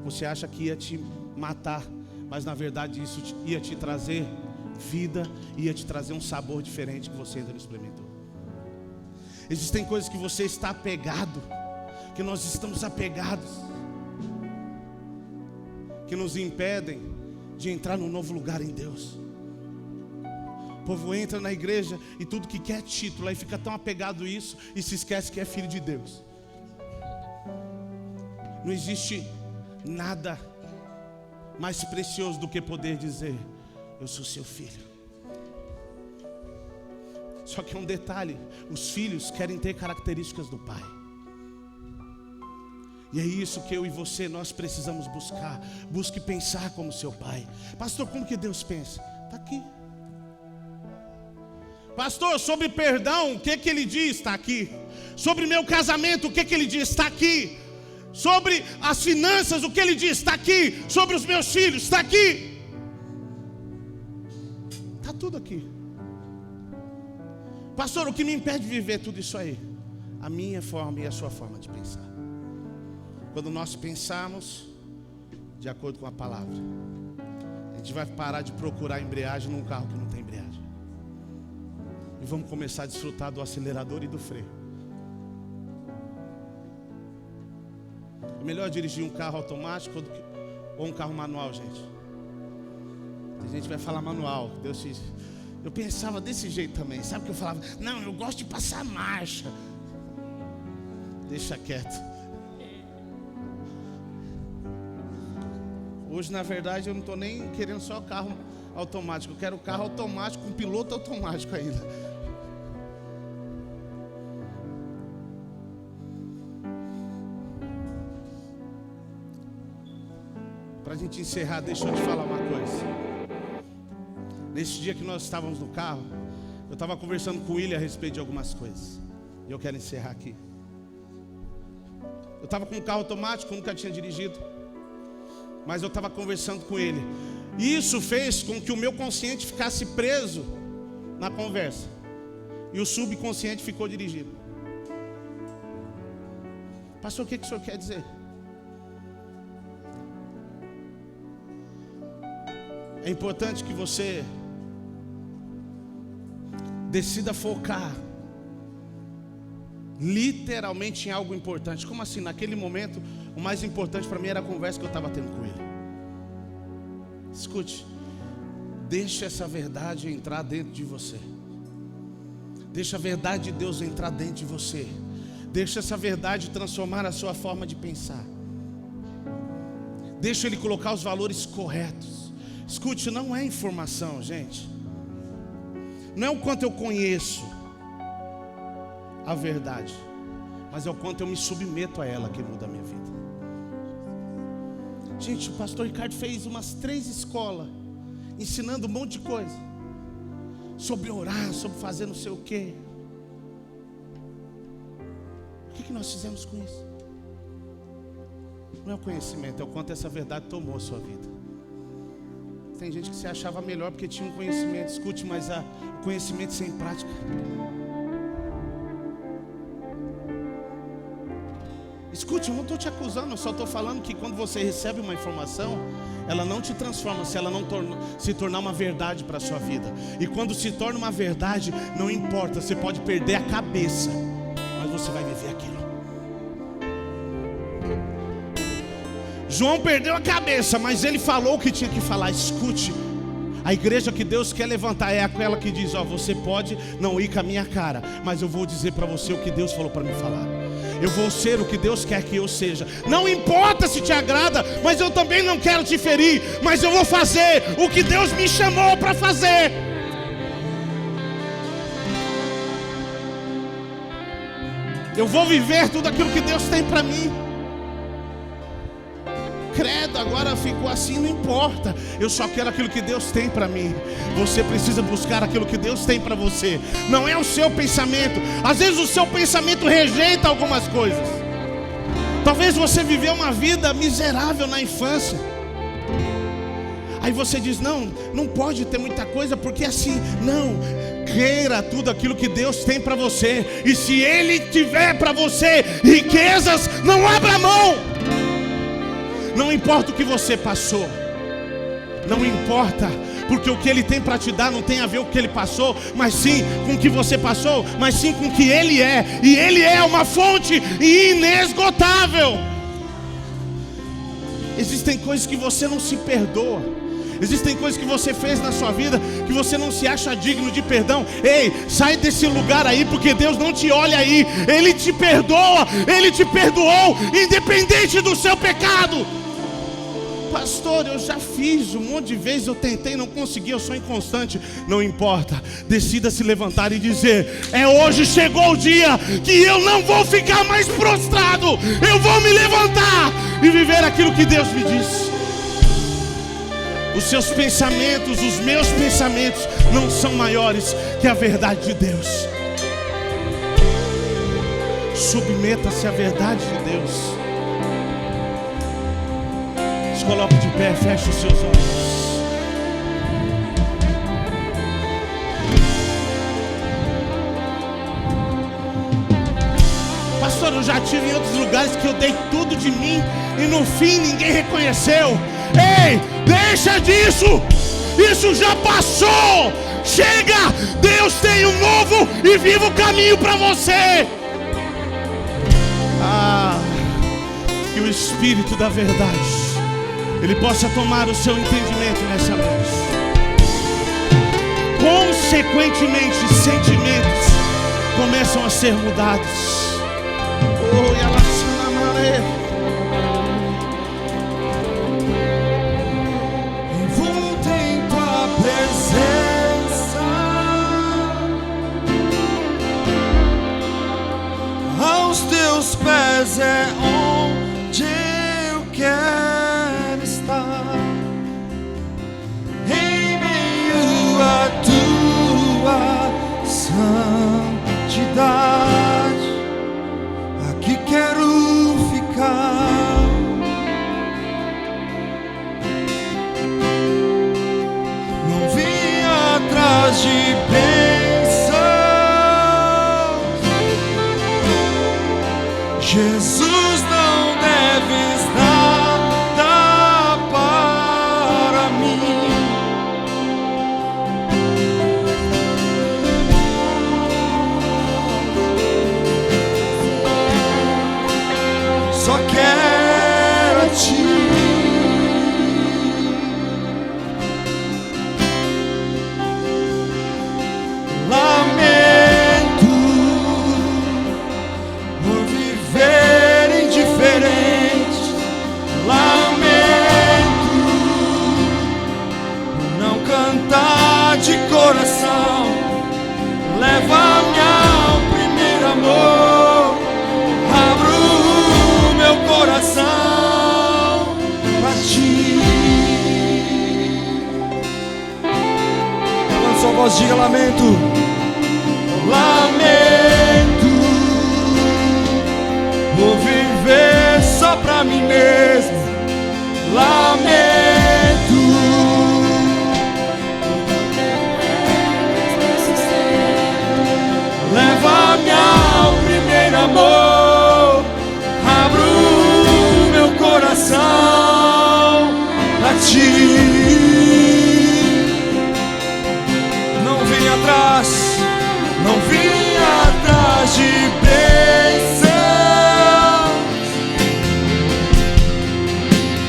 você acha que ia te matar, mas na verdade isso ia te trazer vida, ia te trazer um sabor diferente que você ainda não experimentou. Existem coisas que você está apegado, que nós estamos apegados, que nos impedem de entrar num novo lugar em Deus. O povo entra na igreja e tudo que quer título, aí fica tão apegado a isso e se esquece que é filho de Deus. Não existe nada mais precioso do que poder dizer: eu sou seu filho. Só que é um detalhe: os filhos querem ter características do pai. E é isso que eu e você, nós precisamos buscar. Busque pensar como seu pai. Pastor, como que Deus pensa? Está aqui. Pastor, sobre perdão, o que ele diz? Está aqui. Sobre meu casamento, o que ele diz? Está aqui. Sobre as finanças, o que ele diz? Está aqui. Sobre os meus filhos, está aqui. Está tudo aqui. Pastor, o que me impede de viver tudo isso aí? A minha forma e a sua forma de pensar. Quando nós pensarmos de acordo com a palavra, a gente vai parar de procurar embreagem num carro que não tem embreagem. E vamos começar a desfrutar do acelerador e do freio. É melhor dirigir um carro automático ou um carro manual, gente? Tem gente que vai falar manual. Deus te Eu pensava desse jeito também. Sabe o que eu falava? Não, eu gosto de passar marcha. Deixa quieto. Hoje, na verdade, eu não estou nem querendo só carro automático. Eu quero carro automático com piloto automático ainda. Para a gente encerrar, deixa eu te falar uma coisa. Nesse dia que nós estávamos no carro, eu estava conversando com o William a respeito de algumas coisas. E eu quero encerrar aqui. Eu estava com um carro automático, nunca tinha dirigido. Mas eu estava conversando com ele. E isso fez com que o meu consciente ficasse preso na conversa. E o subconsciente ficou dirigindo. Pastor, o que o senhor quer dizer? É importante que você decida focar literalmente em algo importante. Como assim? Naquele momento, o mais importante para mim era a conversa que eu estava tendo com ele. Escute, deixa essa verdade entrar dentro de você. Deixa a verdade de Deus entrar dentro de você. Deixa essa verdade transformar a sua forma de pensar. Deixa Ele colocar os valores corretos. Escute, não é informação, gente. Não é o quanto eu conheço a verdade, mas é o quanto eu me submeto a ela que muda a minha vida. Gente, o pastor Ricardo fez umas 3 escolas, ensinando um monte de coisa, sobre orar, sobre fazer não sei o quê. O que nós fizemos com isso? Não é o conhecimento, é o quanto essa verdade tomou a sua vida. Tem gente que se achava melhor porque tinha um conhecimento. Escute, mas o conhecimento sem prática. Escute, eu não estou te acusando, eu só estou falando que quando você recebe uma informação, ela não te transforma se ela não se tornar uma verdade para a sua vida. E quando se torna uma verdade, não importa, você pode perder a cabeça, mas você vai viver aquilo. João perdeu a cabeça, mas ele falou o que tinha que falar. Escute, a igreja que Deus quer levantar é aquela que diz: ó, você pode não ir com a minha cara, mas eu vou dizer para você o que Deus falou para me falar. Eu vou ser o que Deus quer que eu seja. Não importa se te agrada, mas eu também não quero te ferir, mas eu vou fazer o que Deus me chamou para fazer. Eu vou viver tudo aquilo que Deus tem para mim. Credo, agora ficou assim, não importa. Eu só quero aquilo que Deus tem para mim. Você precisa buscar aquilo que Deus tem para você. Não é o seu pensamento. Às vezes o seu pensamento rejeita algumas coisas. Talvez você viveu uma vida miserável na infância. Aí você diz: não pode ter muita coisa, porque assim, não. Queira tudo aquilo que Deus tem para você. E se Ele tiver para você riquezas, não abra mão. Não importa o que você passou, não importa, porque o que Ele tem para te dar não tem a ver com o que Ele passou, mas sim com o que você passou, mas sim com o que Ele é, e Ele é uma fonte inesgotável. Existem coisas que você não se perdoa, existem coisas que você fez na sua vida que você não se acha digno de perdão. Ei, sai desse lugar aí, porque Deus não te olha aí, Ele te perdoa, Ele te perdoou, independente do seu pecado. Pastor, eu já fiz um monte de vezes, eu tentei, não consegui, eu sou inconstante. Não importa, decida se levantar e dizer: é hoje, chegou o dia que eu não vou ficar mais prostrado, eu vou me levantar e viver aquilo que Deus me disse. Os seus pensamentos, os meus pensamentos não são maiores que a verdade de Deus. Submeta-se à verdade de Deus. Coloque de pé, feche os seus olhos. Pastor, eu já estive em outros lugares que eu dei tudo de mim e no fim ninguém reconheceu. Ei, deixa disso. Isso já passou. Chega, Deus tem um novo e vivo caminho para você. Que o Espírito da verdade Ele possa tomar o seu entendimento nessa noite. consequentemente, sentimentos começam a ser mudados. Oh, e ela se namorou. Envolto em tua presença, aos teus pés é onde eu quero estar. Em meio à tua santidade, aqui quero ficar. Não vim atrás de bênçãos, Jesus, não deves nada para mim. Só quero a ti. Lamento por viver indiferente. Lamento por não cantar de coração. Leva-me ao primeiro amor. Abro o meu coração pra ti. Levanta sua voz, diga lamento. Lamento por viver só pra mim mesmo. Lamento leva-me ao primeiro amor. Abro o meu coração pra ti. Não vim atrás, não vim atrás de bênçãos.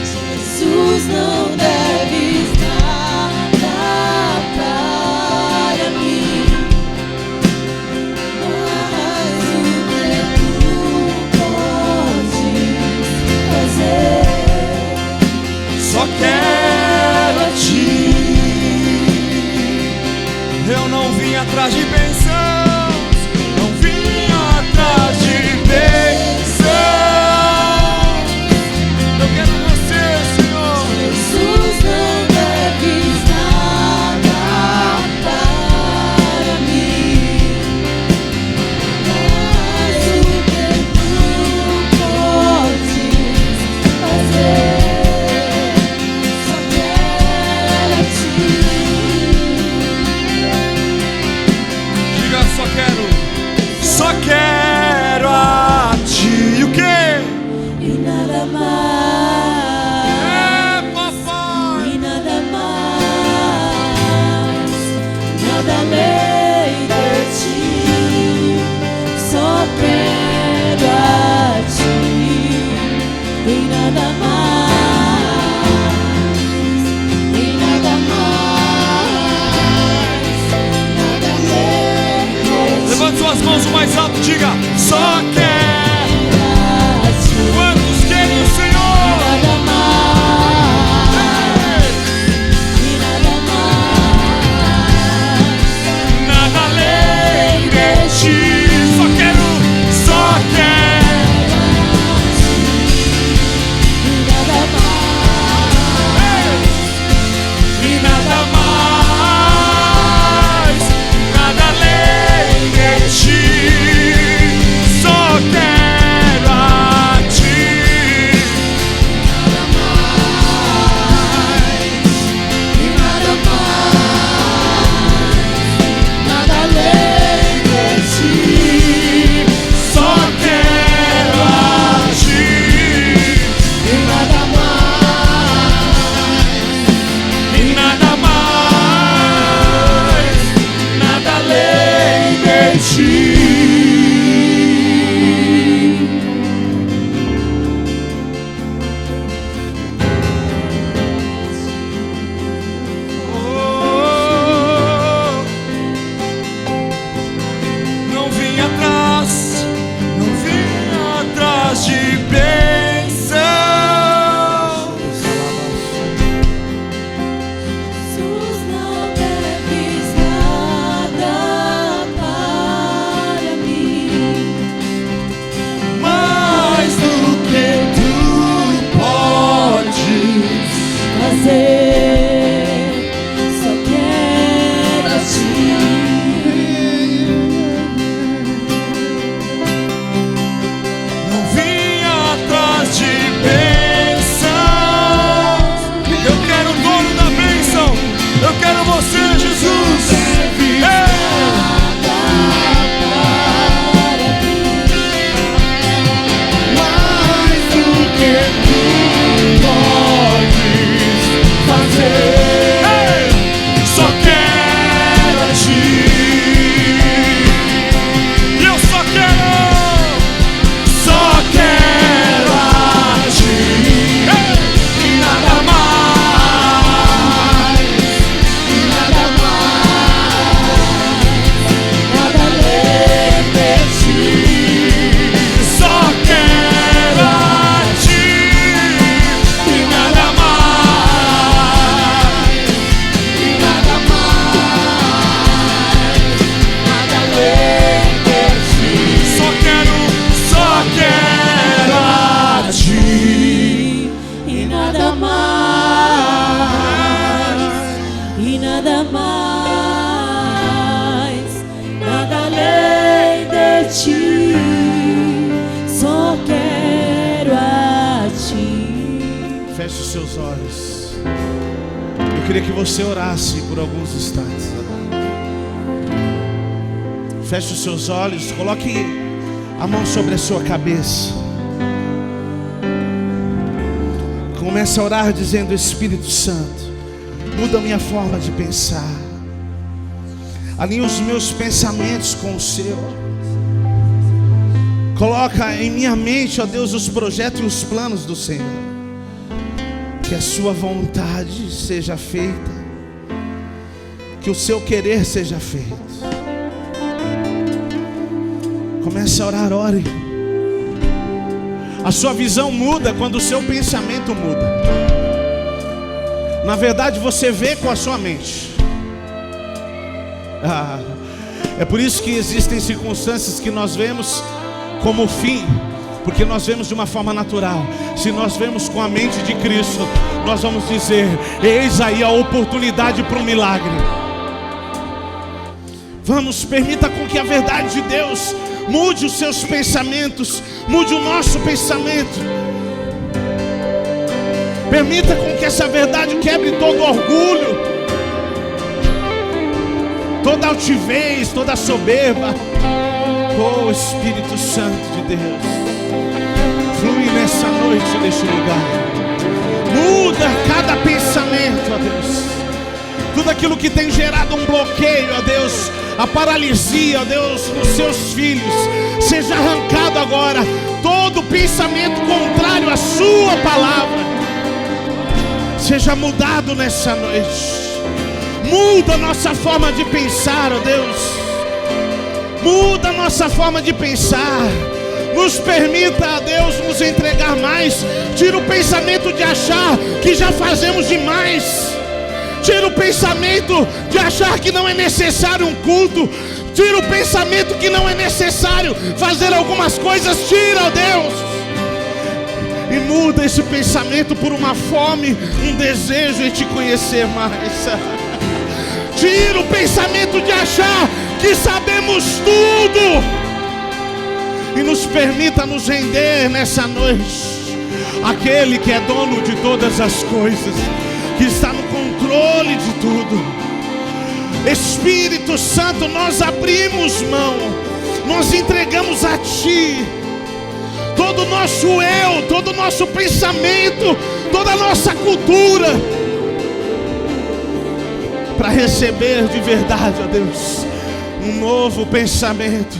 Jesus, não deves nada para mim, mas o que tu podes fazer. Só quero a ti. Eu não vim atrás de bênçãos, não vim atrás de bênçãos. Eu quero você, Senhor. Jesus, não deves nada para mim, mas o que tu podes fazer. Só quero a ti. Diga, só quero a ti. E o quê? E nada mais, É, papai. e nada mais, nada além de ti. Só quero a ti. E nada mais, e nada mais, nada além de ti. Levante suas mãos o mais alto, diga, só quero. Quantos querem o Senhor? Nada mais, e nada mais, Nada além de ti. Só quero. e nada mais, E nada mais, nada além de ti. Só quero. ti, só quero a ti. Feche os seus olhos. Eu queria que você orasse por alguns instantes agora. Feche os seus olhos, coloque a mão sobre a sua cabeça. Comece a orar dizendo: Espírito Santo, muda a minha forma de pensar. Alinha os meus pensamentos com o seu. Coloca em minha mente, ó Deus, os projetos e os planos do Senhor. Que a sua vontade seja feita, que o seu querer seja feito. Comece a orar, ore. A sua visão muda quando o seu pensamento muda. Na verdade, você vê com a sua mente. É por isso que existem circunstâncias que nós vemos como fim, porque nós vemos de uma forma natural. Se nós vemos com a mente de Cristo, nós vamos dizer: eis aí a oportunidade para um milagre. Vamos, permita com que a verdade de Deus mude os seus pensamentos, mude o nosso pensamento. Permita com que essa verdade quebre todo orgulho, toda altivez, toda soberba. Oh, Espírito Santo de Deus, flui nessa noite neste lugar. Muda cada pensamento, ó Deus. Tudo aquilo que tem gerado um bloqueio, ó Deus, a paralisia, ó Deus, nos seus filhos, seja arrancado agora. Todo pensamento contrário à sua palavra seja mudado nessa noite. Muda a nossa forma de pensar, ó Deus. Muda a nossa forma de pensar. Nos permita, ó Deus, nos entregar mais. Tira o pensamento de achar que já fazemos demais. Tira o pensamento de achar que não é necessário um culto. Tira o pensamento que não é necessário fazer algumas coisas. Tira, ó Deus. E muda esse pensamento por uma fome, um desejo em te conhecer mais. Tira o pensamento de achar que sabemos tudo. E nos permita nos render nessa noite àquele que é dono de todas as coisas, que está no controle de tudo. Espírito Santo, nós abrimos mão, nós entregamos a Ti todo o nosso eu, todo o nosso pensamento, toda a nossa cultura, para receber de verdade, ó Deus, um novo pensamento,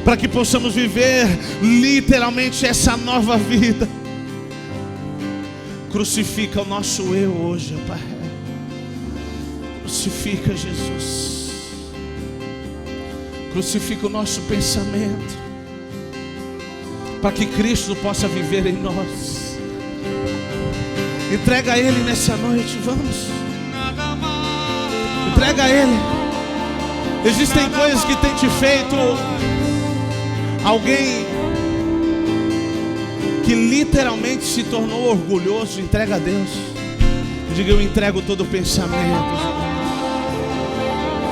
para que possamos viver literalmente essa nova vida. Crucifica o nosso eu hoje, Pai. Crucifica, Jesus. Crucifica o nosso pensamento, para que Cristo possa viver em nós. Entrega a Ele nessa noite, vamos. Entrega a Ele. Existem coisas que tem te feito alguém que literalmente se tornou orgulhoso. Entrega a Deus. Diga: eu entrego todo o pensamento.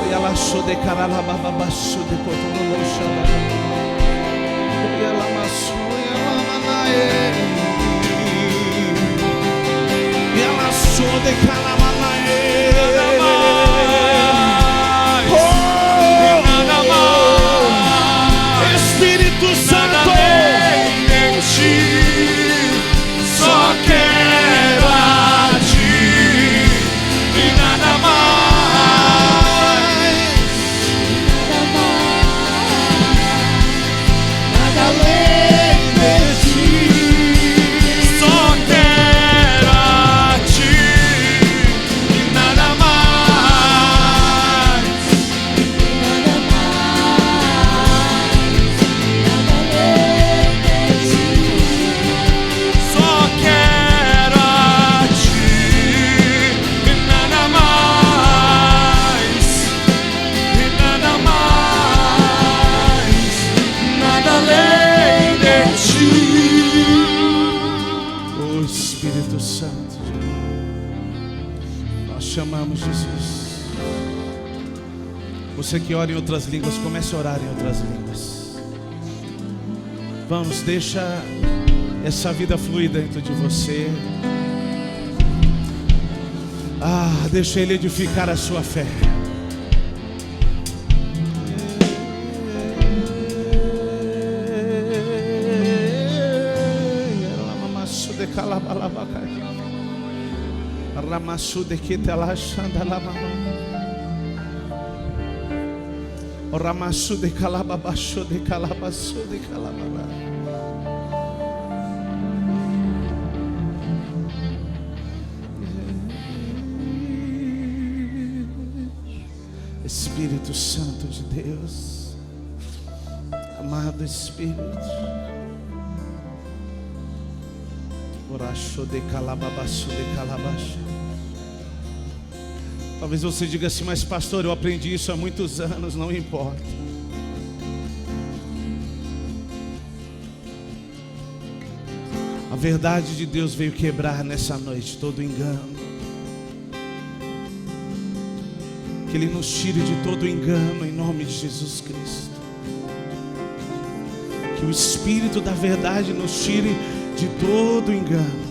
E ela só de carala bababaço de cotoloxa. E ela maçou e ela manae. E ela só de calamanae. Espírito Santo, em Ti só quero a Ti e nada mais, nada além de Ti. Só quero a Ti e nada mais, nada mais. Só quero a Ti e nada mais, e nada mais, nada além de Ti. Oh Espírito Santo, nós chamamos Jesus. Você que ora em outras línguas, comece a orar em outras línguas. Vamos, deixa essa vida fluir dentro de você. Deixa Ele edificar a sua fé. Espírito Santo de Deus, amado Espírito, talvez você diga assim, mas pastor, eu aprendi isso há muitos anos. Não importa. A verdade de Deus veio quebrar nessa noite todo engano. Que Ele nos tire de todo engano em nome de Jesus Cristo. Que o Espírito da verdade nos tire de todo engano.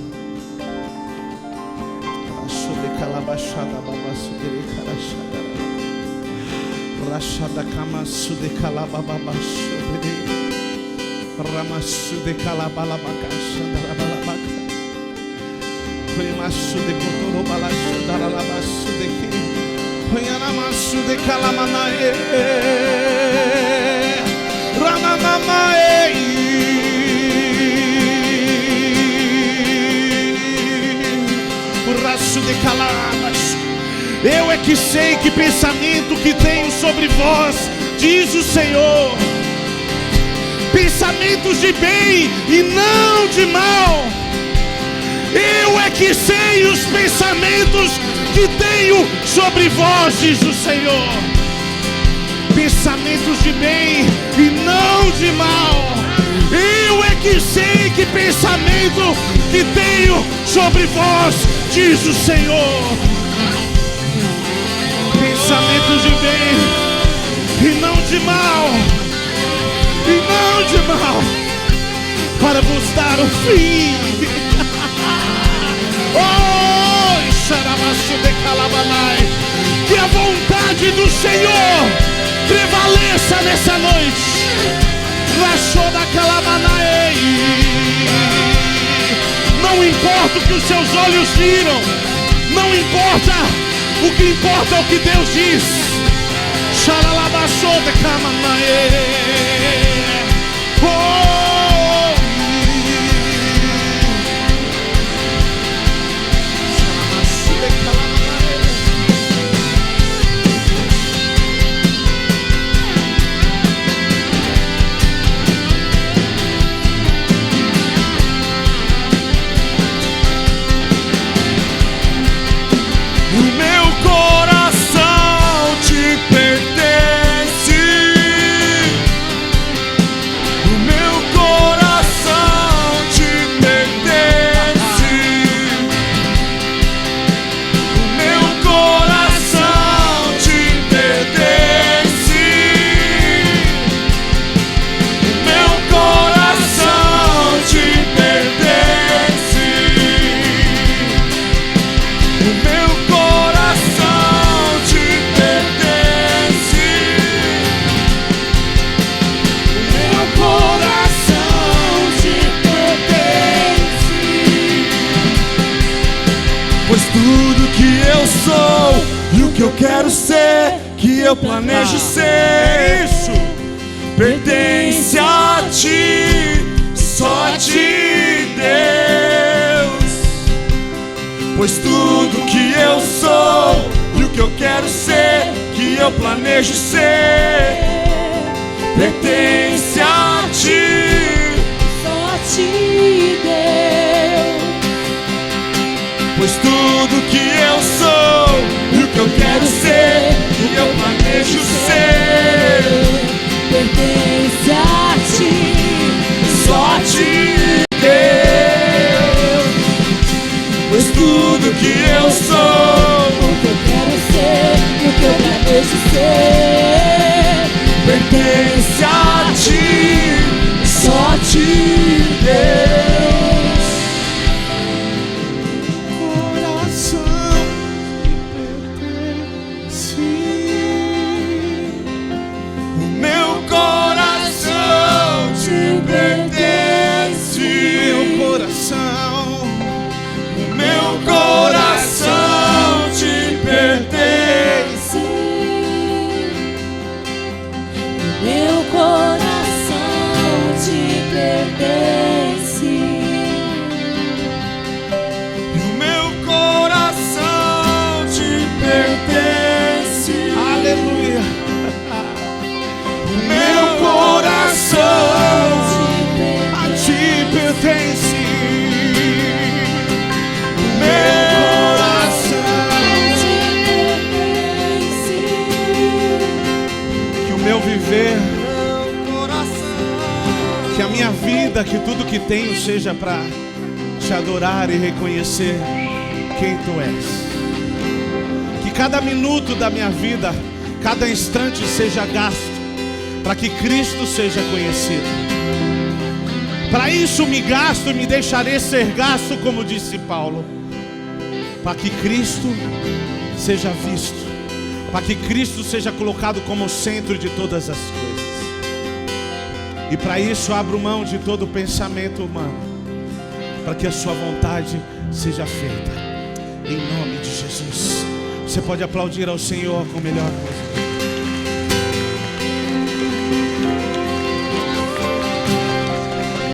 Eu é que sei que pensamento que tenho sobre vós, diz o Senhor, pensamentos de bem e não de mal. Eu é que sei os pensamentos que tenho sobre vós, diz o Senhor, pensamentos de bem e não de mal. Eu é que sei que pensamento que tenho sobre vós, diz o Senhor, pensamentos de bem e não de mal, e não de mal, para vos dar o fim. Que a vontade do Senhor prevaleça nessa noite. Não importa o que os seus olhos viram, não importa, o que importa é o que Deus diz. Eu quero ser, que eu planejo ser, isso pertence a ti, só a ti, Deus. Pois tudo que eu sou e o que eu quero ser, que eu planejo ser, pertence a ti, só a ti, Deus. Pois tudo que eu sou e o que eu quero ser, o que eu planejo ser, pertence a ti, só a ti, Deus. Pois tudo que eu sou, o que eu quero ser, o que eu planejo ser, pertence a ti, só a ti. Que a minha vida, que tudo que tenho seja para te adorar e reconhecer quem tu és. Que cada minuto da minha vida, cada instante seja gasto para que Cristo seja conhecido. Para isso me gasto e me deixarei ser gasto, como disse Paulo, para que Cristo seja visto, para que Cristo seja colocado como o centro de todas as coisas. E para isso abro mão de todo pensamento humano, para que a sua vontade seja feita, em nome de Jesus. Você pode aplaudir ao Senhor com melhor coisa.